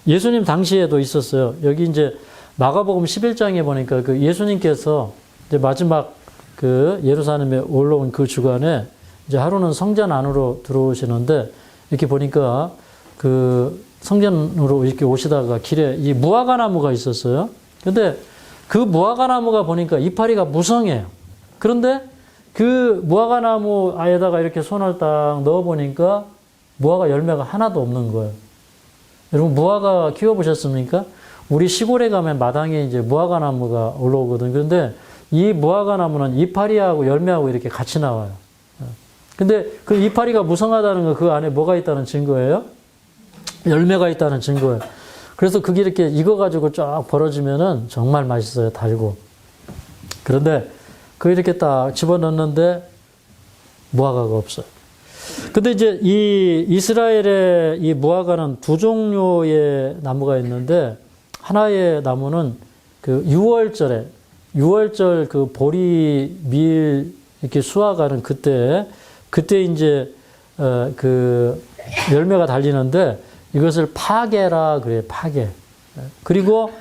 예수님 당시에도 있었어요. 여기 이제 마가복음 11장에 보니까 그 예수님께서 이제 마지막 그 예루살렘에 올라온 그 주간에 이제 하루는 성전 안으로 들어오시는데 이렇게 보니까 그 성전으로 이렇게 오시다가 길에 이 무화과 나무가 있었어요. 근데 그 무화과 나무가 보니까 이파리가 무성해요. 그런데 그 무화과 나무 아에다가 이렇게 손을 딱 넣어 보니까 무화과 열매가 하나도 없는 거예요. 여러분 무화과 키워보셨습니까? 우리 시골에 가면 마당에 이제 무화과 나무가 올라오거든요. 그런데 이 무화과 나무는 이파리하고 열매하고 이렇게 같이 나와요. 근데 그 이파리가 무성하다는 건 그 안에 뭐가 있다는 증거예요? 열매가 있다는 증거예요. 그래서 그게 이렇게 익어가지고 쫙 벌어지면은 정말 맛있어요. 달고. 그런데 그 이렇게 딱 집어넣는데 무화과가 없어요. 근데 이제 이 이스라엘의 이 무화과는 두 종류의 나무가 있는데 하나의 나무는 그 6월절 그 보리 밀 이렇게 수확하는 그때 이제 그 열매가 달리는데 이것을 파게라 그래요. 파게. 그리고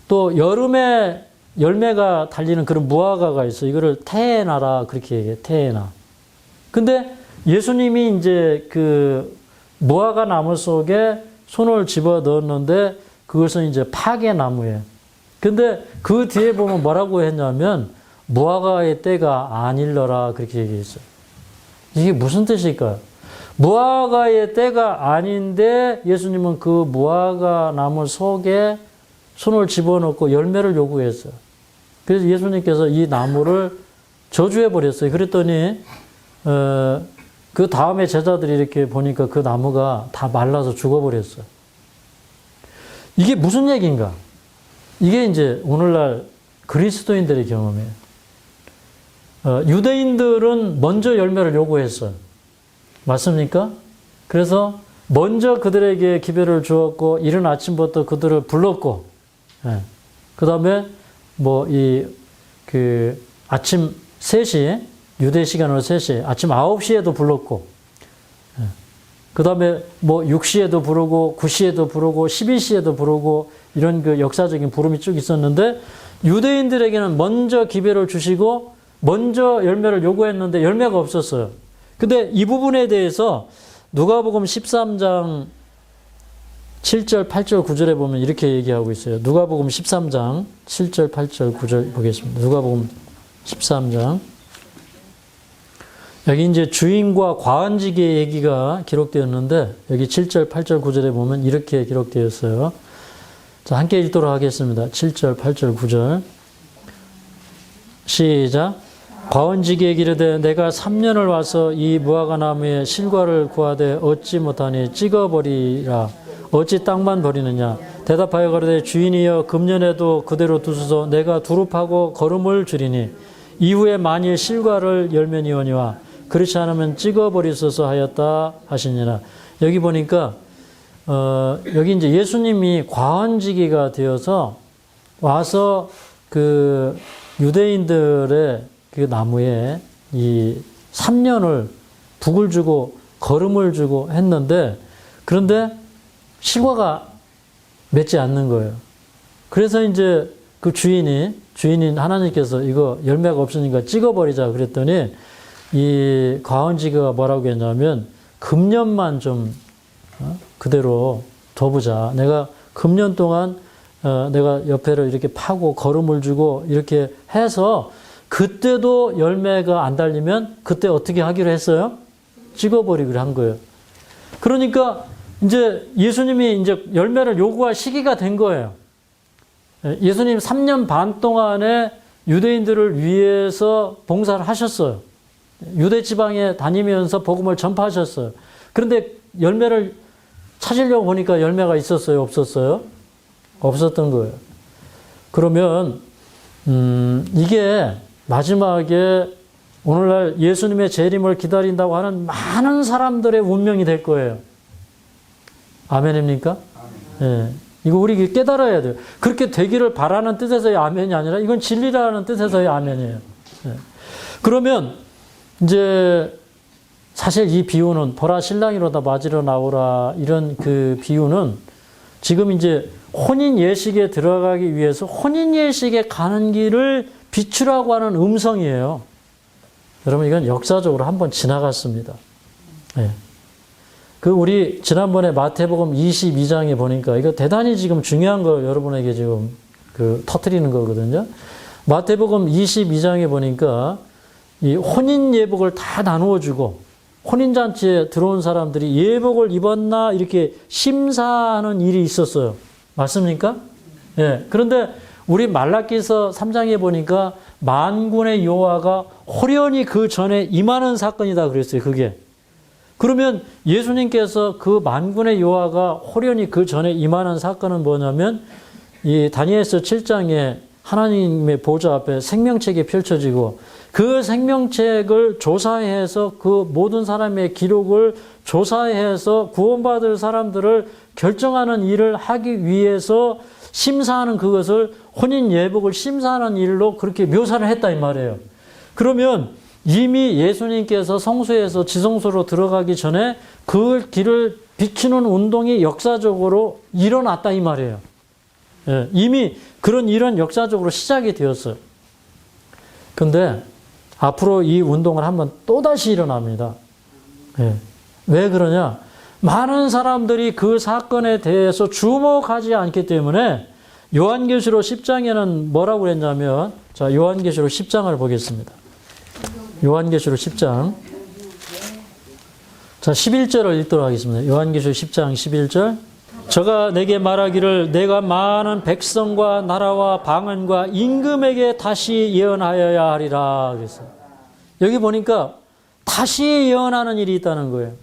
또 여름에 열매가 달리는 그런 무화과가 있어요. 이거를 테에나라 그렇게 얘기해요. 테에나. 근데 예수님이 이제 그 무화과 나무 속에 손을 집어 넣었는데 그것은 이제 파게나무예요. 근데 그 뒤에 보면 뭐라고 했냐면 무화과의 때가 아닐러라 그렇게 얘기했어요. 이게 무슨 뜻일까요? 무화과의 때가 아닌데 예수님은 그 무화과 나무 속에 손을 집어넣고 열매를 요구했어요. 그래서 예수님께서 이 나무를 저주해 버렸어요. 그랬더니 그 다음에 제자들이 이렇게 보니까 그 나무가 다 말라서 죽어버렸어요. 이게 무슨 얘기인가? 이게 이제 오늘날 그리스도인들의 경험이에요. 유대인들은 먼저 열매를 요구했어요. 맞습니까? 그래서 먼저 그들에게 기회를 주었고, 이른 아침부터 그들을 불렀고, 그 다음에 아침 3시, 유대 시간으로 3시, 아침 9시에도 불렀고, 그 다음에 6시에도 부르고, 9시에도 부르고, 12시에도 부르고, 이런 그 역사적인 부름이 쭉 있었는데, 유대인들에게는 먼저 기회를 주시고, 먼저 열매를 요구했는데 열매가 없었어요. 근데 이 부분에 대해서 누가복음 13장 7절, 8절, 9절에 보면 이렇게 얘기하고 있어요. 누가복음 13장 7절, 8절, 9절 보겠습니다. 누가복음 13장. 여기 이제 주인과 과은지기의 얘기가 기록되었는데, 여기 7절, 8절, 9절에 보면 이렇게 기록되었어요. 자, 함께 읽도록 하겠습니다. 7절, 8절, 9절. 시작. 과은지기에게 이르되 내가 3년을 와서 이 무화과 나무에 실과를 구하되 얻지 못하니 찍어버리라. 어찌 땅만 버리느냐. 대답하여 가로되 주인이여 금년에도 그대로 두소서. 내가 두릅하고 거름을 줄이니 이후에 만일 실과를 열매니오니와 그렇지 않으면 찍어버리소서 하였다 하시니라. 여기 보니까 여기 이제 예수님이 과은지기가 되어서 와서 그 유대인들의 그 나무에 이 3년을 북을 주고 거름을 주고 했는데, 그런데 실과가 맺지 않는 거예요. 그래서 이제 그 주인인 하나님께서 이거 열매가 없으니까 찍어버리자 그랬더니, 이 과은지기가 뭐라고 했냐면, 금년만 좀 그대로 둬보자. 내가 금년 동안 내가 옆에를 이렇게 파고 거름을 주고 이렇게 해서 그때도 열매가 안 달리면 그때 어떻게 하기로 했어요? 찍어버리기로 한 거예요. 그러니까 이제 예수님이 이제 열매를 요구할 시기가 된 거예요. 예수님 3년 반 동안에 유대인들을 위해서 봉사를 하셨어요. 유대 지방에 다니면서 복음을 전파하셨어요. 그런데 열매를 찾으려고 보니까 열매가 있었어요? 없었어요? 없었던 거예요. 그러면 이게 마지막에 오늘날 예수님의 재림을 기다린다고 하는 많은 사람들의 운명이 될 거예요. 아멘입니까? 예. 이거 우리 깨달아야 돼요. 그렇게 되기를 바라는 뜻에서의 아멘이 아니라 이건 진리라는 뜻에서의 아멘이에요. 예. 그러면 이제 사실 이 비유는 보라 신랑이로다 맞으러 나오라, 이런 그 비유는 지금 이제 혼인 예식에 들어가기 위해서 혼인 예식에 가는 길을 비추라고 하는 음성이에요. 여러분, 이건 역사적으로 한번 지나갔습니다. 네. 우리 지난번에 마태복음 22장에 보니까 이거 대단히 지금 중요한 걸 여러분에게 지금 터뜨리는 거거든요. 마태복음 22장에 보니까 이 혼인 예복을 다 나누어 주고, 혼인잔치에 들어온 사람들이 예복을 입었나 이렇게 심사하는 일이 있었어요. 맞습니까? 예. 그런데 우리 말라기서 3장에 보니까 만군의 여호와가 호련히 그 전에 임하는 사건이다 그랬어요. 그게. 그러면 예수님께서 그 만군의 여호와가 호련히 그 전에 임하는 사건은 뭐냐면, 이 다니엘서 7장에 하나님의 보좌 앞에 생명책이 펼쳐지고, 그 생명책을 조사해서 그 모든 사람의 기록을 조사해서 구원받을 사람들을 결정하는 일을 하기 위해서 심사하는, 그것을 혼인 예복을 심사하는 일로 그렇게 묘사를 했다 이 말이에요. 그러면 이미 예수님께서 성소에서 지성소로 들어가기 전에 그 길을 비추는 운동이 역사적으로 일어났다 이 말이에요. 예, 이미 그런 일은 역사적으로 시작이 되었어요. 근데 앞으로 이 운동을 한번 또다시 일어납니다. 예. 왜 그러냐? 많은 사람들이 그 사건에 대해서 주목하지 않기 때문에 요한계시록 10장에는 뭐라고 그랬냐면, 자, 요한계시록 10장을 보겠습니다. 요한계시록 10장. 자, 11절을 읽도록 하겠습니다. 요한계시록 10장 11절. 저가 내게 말하기를 내가 많은 백성과 나라와 방언과 임금에게 다시 예언하여야 하리라. 그랬어요. 여기 보니까 다시 예언하는 일이 있다는 거예요.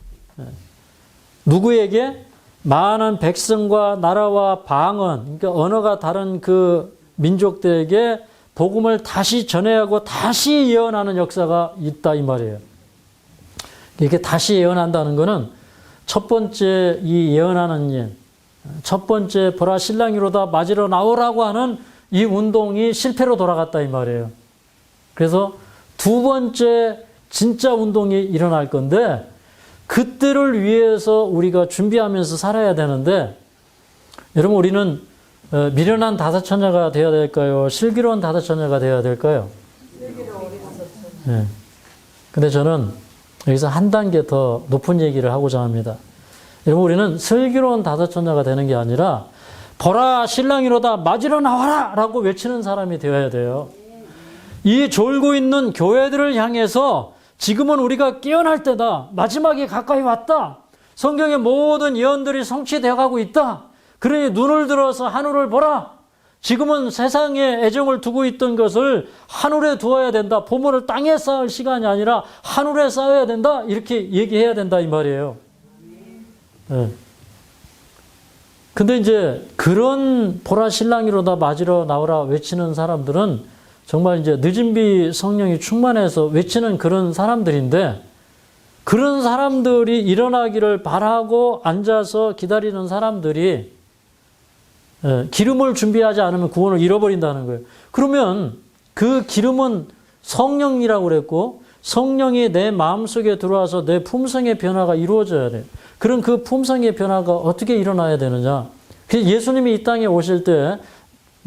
누구에게? 많은 백성과 나라와 방언, 그러니까 언어가 다른 그 민족들에게 복음을 다시 전해하고 다시 예언하는 역사가 있다 이 말이에요. 이렇게 다시 예언한다는 것은 첫 번째 이 예언하는 일, 첫 번째 보라 신랑이로다 맞으러 나오라고 하는 이 운동이 실패로 돌아갔다 이 말이에요. 그래서 두 번째 진짜 운동이 일어날 건데 그때를 위해서 우리가 준비하면서 살아야 되는데 여러분 우리는 미련한 다섯 처녀가 되어야 될까요? 슬기로운 다섯 처녀가 되어야 될까요? 네. 근데 저는 여기서 한 단계 더 높은 얘기를 하고자 합니다. 여러분 우리는 슬기로운 다섯 처녀가 되는 게 아니라 보라 신랑이로다 맞으러 나와라 라고 외치는 사람이 되어야 돼요. 이 졸고 있는 교회들을 향해서 지금은 우리가 깨어날 때다. 마지막이 가까이 왔다. 성경의 모든 예언들이 성취되어 가고 있다. 그러니 눈을 들어서 하늘을 보라. 지금은 세상에 애정을 두고 있던 것을 하늘에 두어야 된다. 보물을 땅에 쌓을 시간이 아니라 하늘에 쌓아야 된다. 이렇게 얘기해야 된다 이 말이에요. 네. 근데 이제 그런 보라 신랑이로다 맞으러 나오라 외치는 사람들은 정말 이제 늦은 비 성령이 충만해서 외치는 그런 사람들인데 그런 사람들이 일어나기를 바라고 앉아서 기다리는 사람들이 기름을 준비하지 않으면 구원을 잃어버린다는 거예요. 그러면 그 기름은 성령이라고 그랬고 성령이 내 마음속에 들어와서 내 품성의 변화가 이루어져야 돼요. 그럼 그 품성의 변화가 어떻게 일어나야 되느냐? 예수님이 이 땅에 오실 때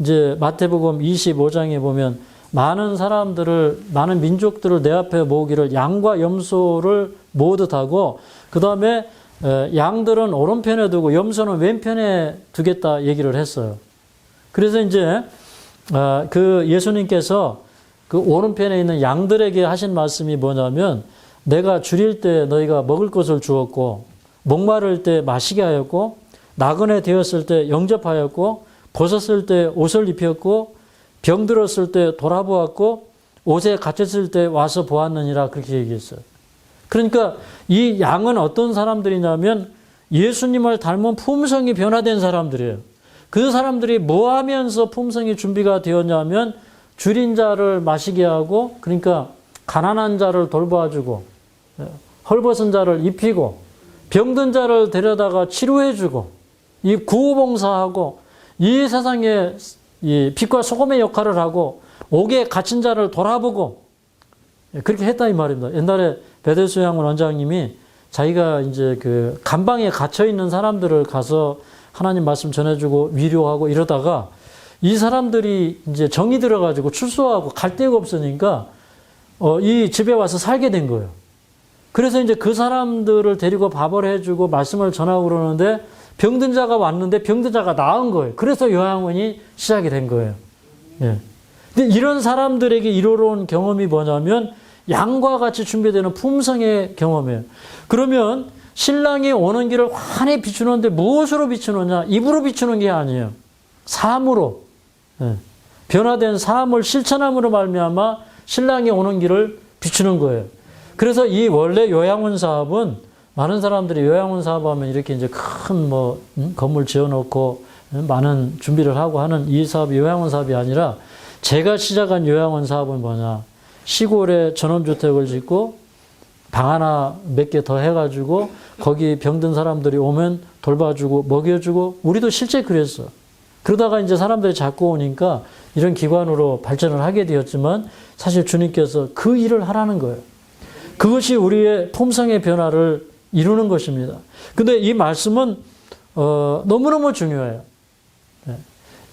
이제 마태복음 25장에 보면 많은 사람들을, 많은 민족들을 내 앞에 모으기를 양과 염소를 모으듯 하고, 그 다음에 양들은 오른편에 두고 염소는 왼편에 두겠다 얘기를 했어요. 그래서 이제 그 예수님께서 그 오른편에 있는 양들에게 하신 말씀이 뭐냐면, 내가 줄일 때 너희가 먹을 것을 주었고, 목마를 때 마시게 하였고, 나그네 되었을 때 영접하였고, 벗었을 때 옷을 입혔고, 병들었을 때 돌아보았고 옷에 갇혔을 때 와서 보았느니라 그렇게 얘기했어요. 그러니까 이 양은 어떤 사람들이냐면 예수님을 닮은 품성이 변화된 사람들이에요. 그 사람들이 뭐 하면서 품성이 준비가 되었냐면 줄인 자를 마시게 하고 그러니까 가난한 자를 돌봐주고 헐벗은 자를 입히고 병든 자를 데려다가 치료해주고 이 구호봉사하고 이 세상에 이 빛과 소금의 역할을 하고 옥에 갇힌 자를 돌아보고 그렇게 했다 이 말입니다. 옛날에 배대수 양원 원장님이 자기가 이제 그 감방에 갇혀 있는 사람들을 가서 하나님 말씀 전해주고 위로하고 이러다가 이 사람들이 이제 정이 들어가지고 출소하고 갈 데가 없으니까 이 집에 와서 살게 된 거예요. 그래서 이제 그 사람들을 데리고 밥을 해주고 말씀을 전하고 그러는데 병든 자가 왔는데 병든 자가 나은 거예요. 그래서 요양원이 시작이 된 거예요. 예. 근데 이런 사람들에게 이르러온 경험이 뭐냐면 양과 같이 준비되는 품성의 경험이에요. 그러면 신랑이 오는 길을 환히 비추는데 무엇으로 비추느냐? 입으로 비추는 게 아니에요. 삶으로. 예. 변화된 삶을 실천함으로 말미암아 신랑이 오는 길을 비추는 거예요. 그래서 이 원래 요양원 사업은 많은 사람들이 요양원 사업하면 이렇게 이제 큰 건물 지어놓고 많은 준비를 하고 하는 이 사업이 요양원 사업이 아니라 제가 시작한 요양원 사업은 뭐냐. 시골에 전원주택을 짓고 방 하나 몇 개 더 해가지고 거기 병든 사람들이 오면 돌봐주고 먹여주고 우리도 실제 그랬어. 그러다가 이제 사람들이 자꾸 오니까 이런 기관으로 발전을 하게 되었지만 사실 주님께서 그 일을 하라는 거예요. 그것이 우리의 품성의 변화를 이루는 것입니다. 근데 이 말씀은 너무너무 중요해요.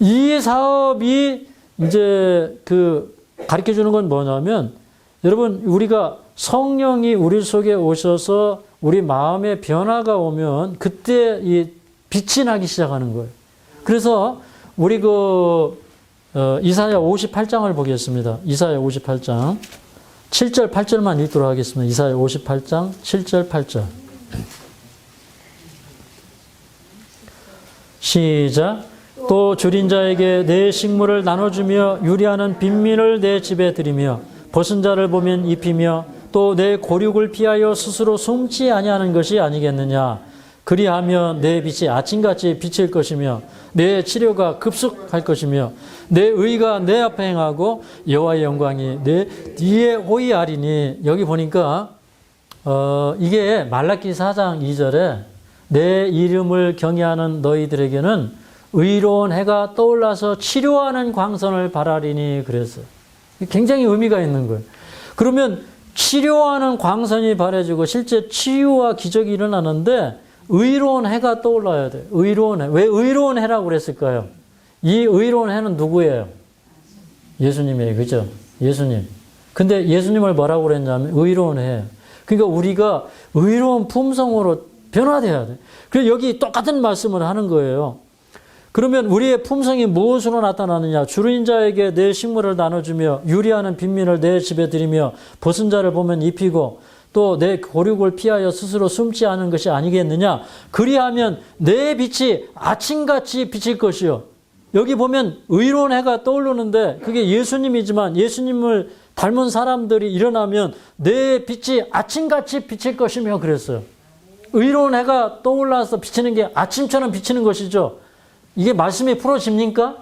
이 사업이 이제 가르쳐 주는 건 뭐냐면 여러분 우리가 성령이 우리 속에 오셔서 우리 마음의 변화가 오면 그때 이 빛이 나기 시작하는 거예요. 그래서 우리 이사야 58장을 보겠습니다. 이사야 58장 7절 8절만 읽도록 하겠습니다. 이사야 58장 7절 8절 시작. 또 줄인 자에게 내 식물을 나눠주며 유리하는 빈민을 내 집에 들이며 벗은 자를 보면 입히며 또 내 고륙을 피하여 스스로 숨지 아니하는 것이 아니겠느냐. 그리하면 내 빛이 아침같이 비칠 것이며 내 치료가 급속할 것이며 내 의가 내 앞에 행하고 여호와의 영광이 내 뒤에 호위하리니. 여기 보니까 이게 말라기 4장 2절에 내 이름을 경외하는 너희들에게는 의로운 해가 떠올라서 치료하는 광선을 발하리니 그랬어요. 굉장히 의미가 있는 거예요. 그러면 치료하는 광선이 발해지고 실제 치유와 기적이 일어나는데 의로운 해가 떠올라야 돼요. 의로운 해. 왜 의로운 해라고 그랬을까요? 이 의로운 해는 누구예요? 예수님이에요. 그죠? 예수님. 근데 예수님을 뭐라고 그랬냐면 의로운 해. 그러니까 우리가 의로운 품성으로 변화돼야 돼. 그래서 여기 똑같은 말씀을 하는 거예요. 그러면 우리의 품성이 무엇으로 나타나느냐? 주린 자에게 내 식물을 나눠주며 유리하는 빈민을 내 집에 들이며 벗은 자를 보면 입히고 또 내 고륙을 피하여 스스로 숨지 않은 것이 아니겠느냐? 그리하면 내 빛이 아침같이 비칠 것이요. 여기 보면 의로운 해가 떠오르는데 그게 예수님이지만 예수님을 닮은 사람들이 일어나면 내 빛이 아침같이 비칠 것이며 그랬어요. 의로운 해가 떠올라서 비치는 게 아침처럼 비치는 것이죠. 이게 말씀이 풀어집니까?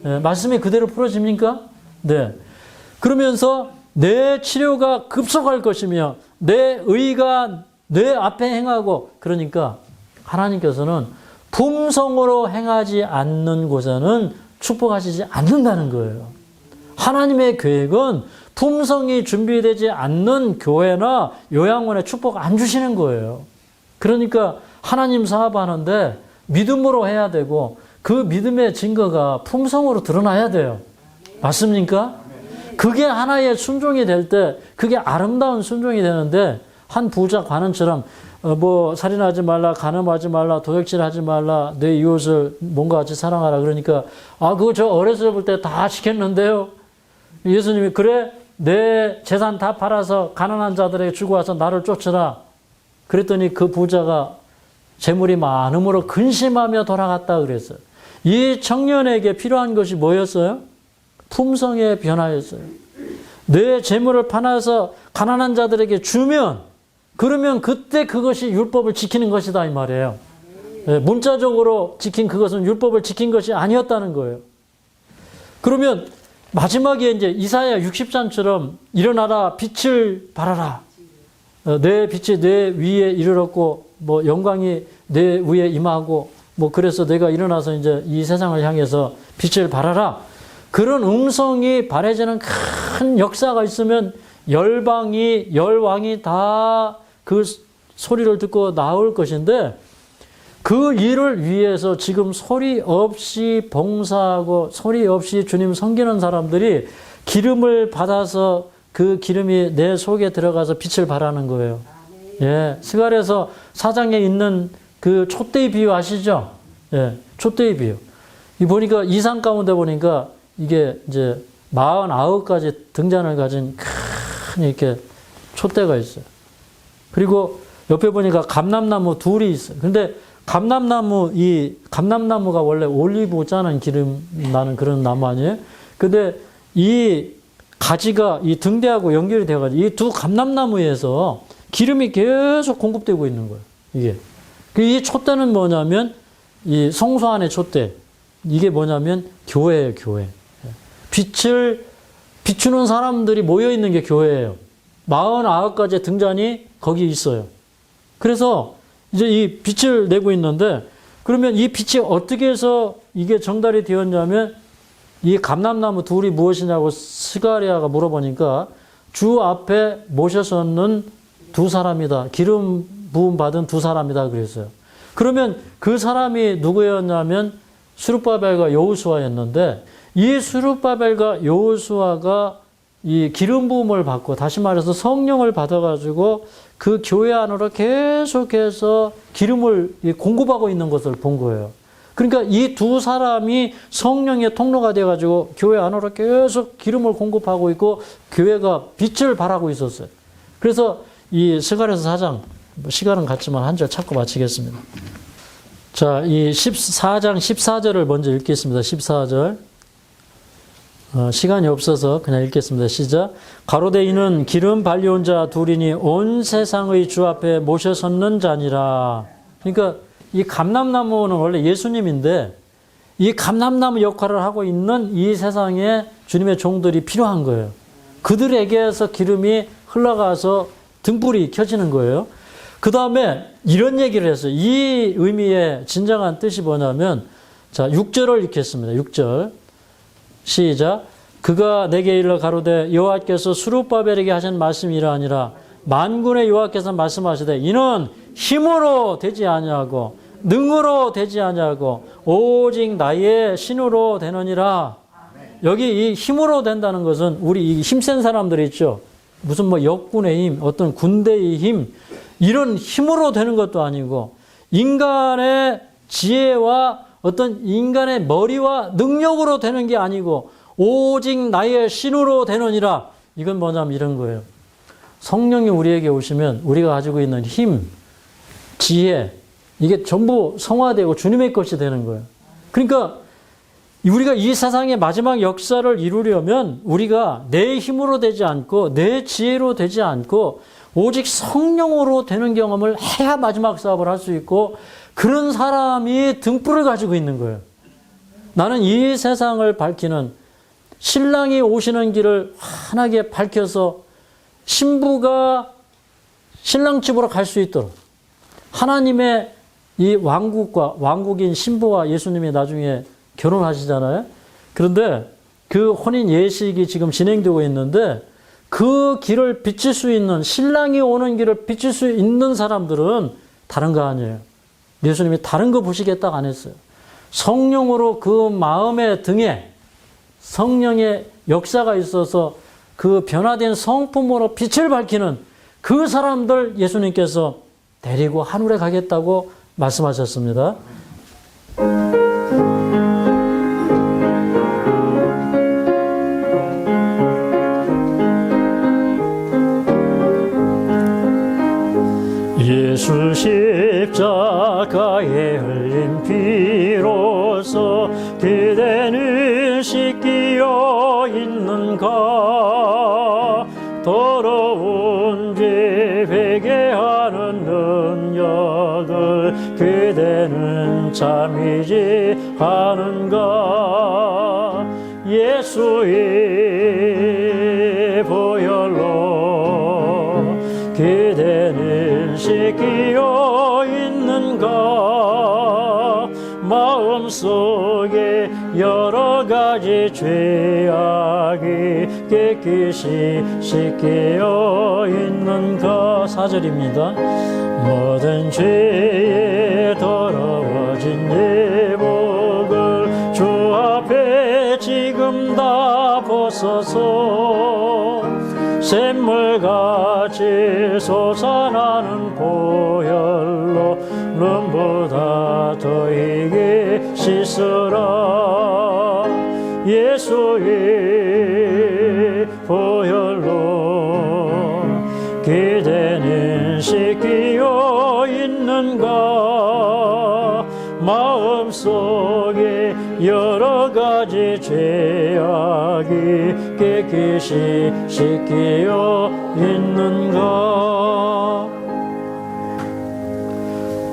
네, 말씀이 그대로 풀어집니까? 네. 그러면서 내 치료가 급속할 것이며 내 의가 내 앞에 행하고, 그러니까 하나님께서는 품성으로 행하지 않는 곳에는 축복하시지 않는다는 거예요. 하나님의 계획은 품성이 준비되지 않는 교회나 요양원에 축복 안 주시는 거예요. 그러니까 하나님 사업하는데 믿음으로 해야 되고 그 믿음의 증거가 품성으로 드러나야 돼요. 맞습니까? 그게 하나의 순종이 될 때 그게 아름다운 순종이 되는데, 한 부자 관원처럼 뭐 살인하지 말라, 간음하지 말라, 도둑질하지 말라, 내 이웃을 몸과 같이 사랑하라. 그러니까 그거 저 어렸을 때 다 시켰는데요. 예수님이 그래 내 재산 다 팔아서 가난한 자들에게 주고 와서 나를 쫓으라. 그랬더니 그 부자가 재물이 많음으로 근심하며 돌아갔다 그랬어요. 이 청년에게 필요한 것이 뭐였어요? 품성의 변화였어요. 내 재물을 팔아서 가난한 자들에게 주면, 그러면 그때 그것이 율법을 지키는 것이다 이 말이에요. 문자적으로 지킨 그것은 율법을 지킨 것이 아니었다는 거예요. 그러면 마지막에 이제 이사야 60장처럼 일어나라 빛을 발하라. 내 빛이 내 위에 이르렀고 뭐 영광이 내 위에 임하고 뭐 그래서 내가 일어나서 이제 이 세상을 향해서 빛을 발하라. 그런 음성이 발해지는 큰 역사가 있으면 열왕이 다 그 소리를 듣고 나올 것인데, 그 일을 위해서 지금 소리 없이 봉사하고 소리 없이 주님 섬기는 사람들이 기름을 받아서 그 기름이 내 속에 들어가서 빛을 발하는 거예요. 예, 스갈에서 4장에 있는 그 촛대의 비유 아시죠? 예, 촛대의 비유. 이 보니까 이상 가운데 보니까 이게 이제 49가지 등잔을 가진 큰 이렇게 촛대가 있어요. 그리고 옆에 보니까 감람나무 둘이 있어요. 근데 감람나무가 원래 올리브 짜는 기름 나는 그런 나무 아니에요? 근데 이 가지가 이 등대하고 연결이 돼가지고 이 두 감람나무에서 기름이 계속 공급되고 있는 거예요. 이게. 이 촛대는 뭐냐면 이 성소 안의 촛대. 이게 뭐냐면 교회예요, 교회. 빛을 비추는 사람들이 모여있는 게 교회예요. 49가지 등잔이 거기 있어요. 그래서 이제 이 빛을 내고 있는데, 그러면 이 빛이 어떻게 해서 이게 전달이 되었냐면, 이 감람나무 둘이 무엇이냐고 스가랴가 물어보니까 주 앞에 모셔서는 두 사람이다. 기름 부음 받은 두 사람이다 그랬어요. 그러면 그 사람이 누구였냐면 스룹바벨과 여호수아였는데, 이 스룹바벨과 여호수아가 이 기름 부음을 받고, 다시 말해서 성령을 받아가지고 그 교회 안으로 계속해서 기름을 공급하고 있는 것을 본 거예요. 그러니까 이 두 사람이 성령의 통로가 되어가지고 교회 안으로 계속 기름을 공급하고 있고 교회가 빛을 발하고 있었어요. 그래서 이 스가랴서 4장, 시간은 같지만 한 절 찾고 마치겠습니다. 자, 이 14장 14절을 먼저 읽겠습니다. 14절. 시간이 없어서 그냥 읽겠습니다. 시작. 가로되 이는 기름 발려온 자 둘이니 온 세상의 주 앞에 모셔 섰는 자니라. 그러니까 이 감람나무는 원래 예수님인데 이 감람나무 역할을 하고 있는 이 세상에 주님의 종들이 필요한 거예요. 그들에게서 기름이 흘러가서 등불이 켜지는 거예요. 그 다음에 이런 얘기를 했어요. 이 의미의 진정한 뜻이 뭐냐면, 자, 6절을 읽겠습니다. 6절. 시작. 그가 내게 일러 가로되 여호와께서 스룹바벨에게 하신 말씀이 이러하니라. 만군의 여호와께서 말씀하시되 이는 힘으로 되지 아니하고 능으로 되지 아니하고 오직 나의 신으로 되느니라. 여기 이 힘으로 된다는 것은 우리 이 힘센 사람들이 있죠. 무슨 뭐 역군의 힘, 어떤 군대의 힘, 이런 힘으로 되는 것도 아니고 인간의 지혜와 어떤 인간의 머리와 능력으로 되는 게 아니고 오직 나의 신으로 되느니라. 이건 뭐냐면 이런 거예요. 성령이 우리에게 오시면 우리가 가지고 있는 힘, 지혜, 이게 전부 성화되고 주님의 것이 되는 거예요. 그러니까 우리가 이 세상의 마지막 역사를 이루려면 우리가 내 힘으로 되지 않고 내 지혜로 되지 않고 오직 성령으로 되는 경험을 해야 마지막 사업을 할 수 있고, 그런 사람이 등불을 가지고 있는 거예요. 나는 이 세상을 밝히는, 신랑이 오시는 길을 환하게 밝혀서 신부가 신랑 집으로 갈 수 있도록, 하나님의 이 왕국인 신부와 예수님이 나중에 결혼하시잖아요. 그런데 그 혼인 예식이 지금 진행되고 있는데 그 길을 비칠 수 있는, 신랑이 오는 길을 비칠 수 있는 사람들은 다른 거 아니에요. 예수님이 다른 거 보시겠다고 안 했어요. 성령으로 그 마음의 등에 성령의 역사가 있어서 그 변화된 성품으로 빛을 밝히는 그 사람들 예수님께서 데리고 하늘에 가겠다고 말씀하셨습니다. 예수 십자가에 흘린 피로써 그대는 씻기어 있는가. 더러운 죄 회개하는 능력을 그대는 참이지 하는가. 예수의 보혈로 그대는 씻기어 있는가. 마음속에 여러 가지 죄악이 깨끗이 씻기어 있는가. 4절입니다. 모든 죄에 더러워진 예복을 주 앞에 지금 다 벗어서 샘물같이 솟아나는 보혈로 눈보다 더이게 씻으라. 예수의 보혈로 그대는 씻기어 있는가. 마음속에 여러 가지 죄악이 깨끗이 씻기어 있는가.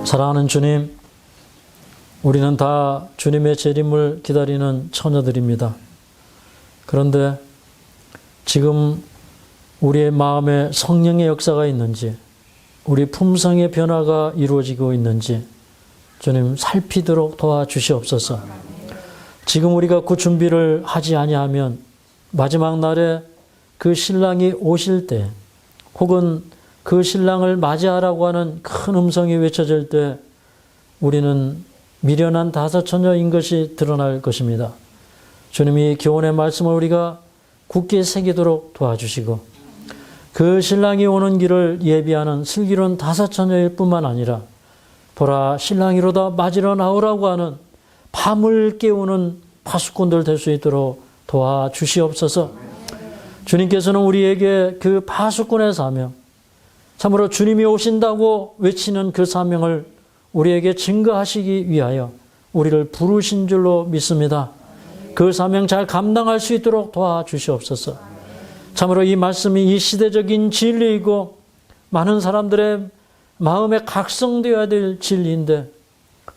사랑하는 주님, 우리는 다 주님의 재림을 기다리는 처녀들입니다. 그런데 지금 우리의 마음에 성령의 역사가 있는지, 우리 품성의 변화가 이루어지고 있는지 주님 살피도록 도와주시옵소서. 지금 우리가 그 준비를 하지 아니하면 마지막 날에 그 신랑이 오실 때, 혹은 그 신랑을 맞이하라고 하는 큰 음성이 외쳐질 때 우리는 미련한 다섯 처녀인 것이 드러날 것입니다. 주님이 교훈의 말씀을 우리가 굳게 새기도록 도와주시고, 그 신랑이 오는 길을 예비하는 슬기로운 다섯 처녀일 뿐만 아니라 보라 신랑이로다 맞으러 나오라고 하는 밤을 깨우는 파수꾼들 될 수 있도록 도와주시옵소서. 주님께서는 우리에게 그 파수꾼의 사명, 참으로 주님이 오신다고 외치는 그 사명을 우리에게 증거하시기 위하여 우리를 부르신 줄로 믿습니다. 그 사명 잘 감당할 수 있도록 도와주시옵소서. 참으로 이 말씀이 이 시대적인 진리이고 많은 사람들의 마음에 각성되어야 될 진리인데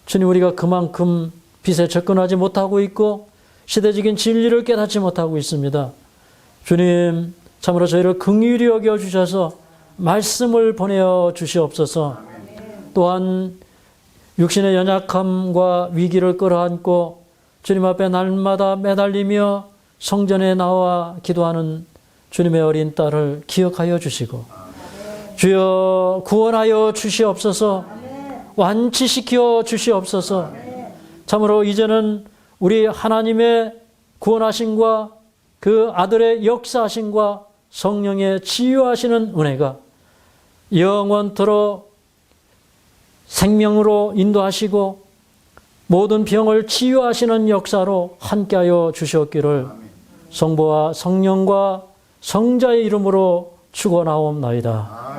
주님, 우리가 그만큼 빛에 접근하지 못하고 있고 시대적인 진리를 깨닫지 못하고 있습니다. 주님, 참으로 저희를 긍휼히 여겨주셔서 말씀을 보내어 주시옵소서. 또한 육신의 연약함과 위기를 끌어안고 주님 앞에 날마다 매달리며 성전에 나와 기도하는 주님의 어린 딸을 기억하여 주시고 주여 구원하여 주시옵소서. 완치시켜 주시옵소서. 참으로 이제는 우리 하나님의 구원하심과 그 아들의 역사하심과 성령의 치유하시는 은혜가 영원토록 생명으로 인도하시고 모든 병을 치유하시는 역사로 함께하여 주시옵기를 성부와 성령과 성자의 이름으로 축원하옵나이다.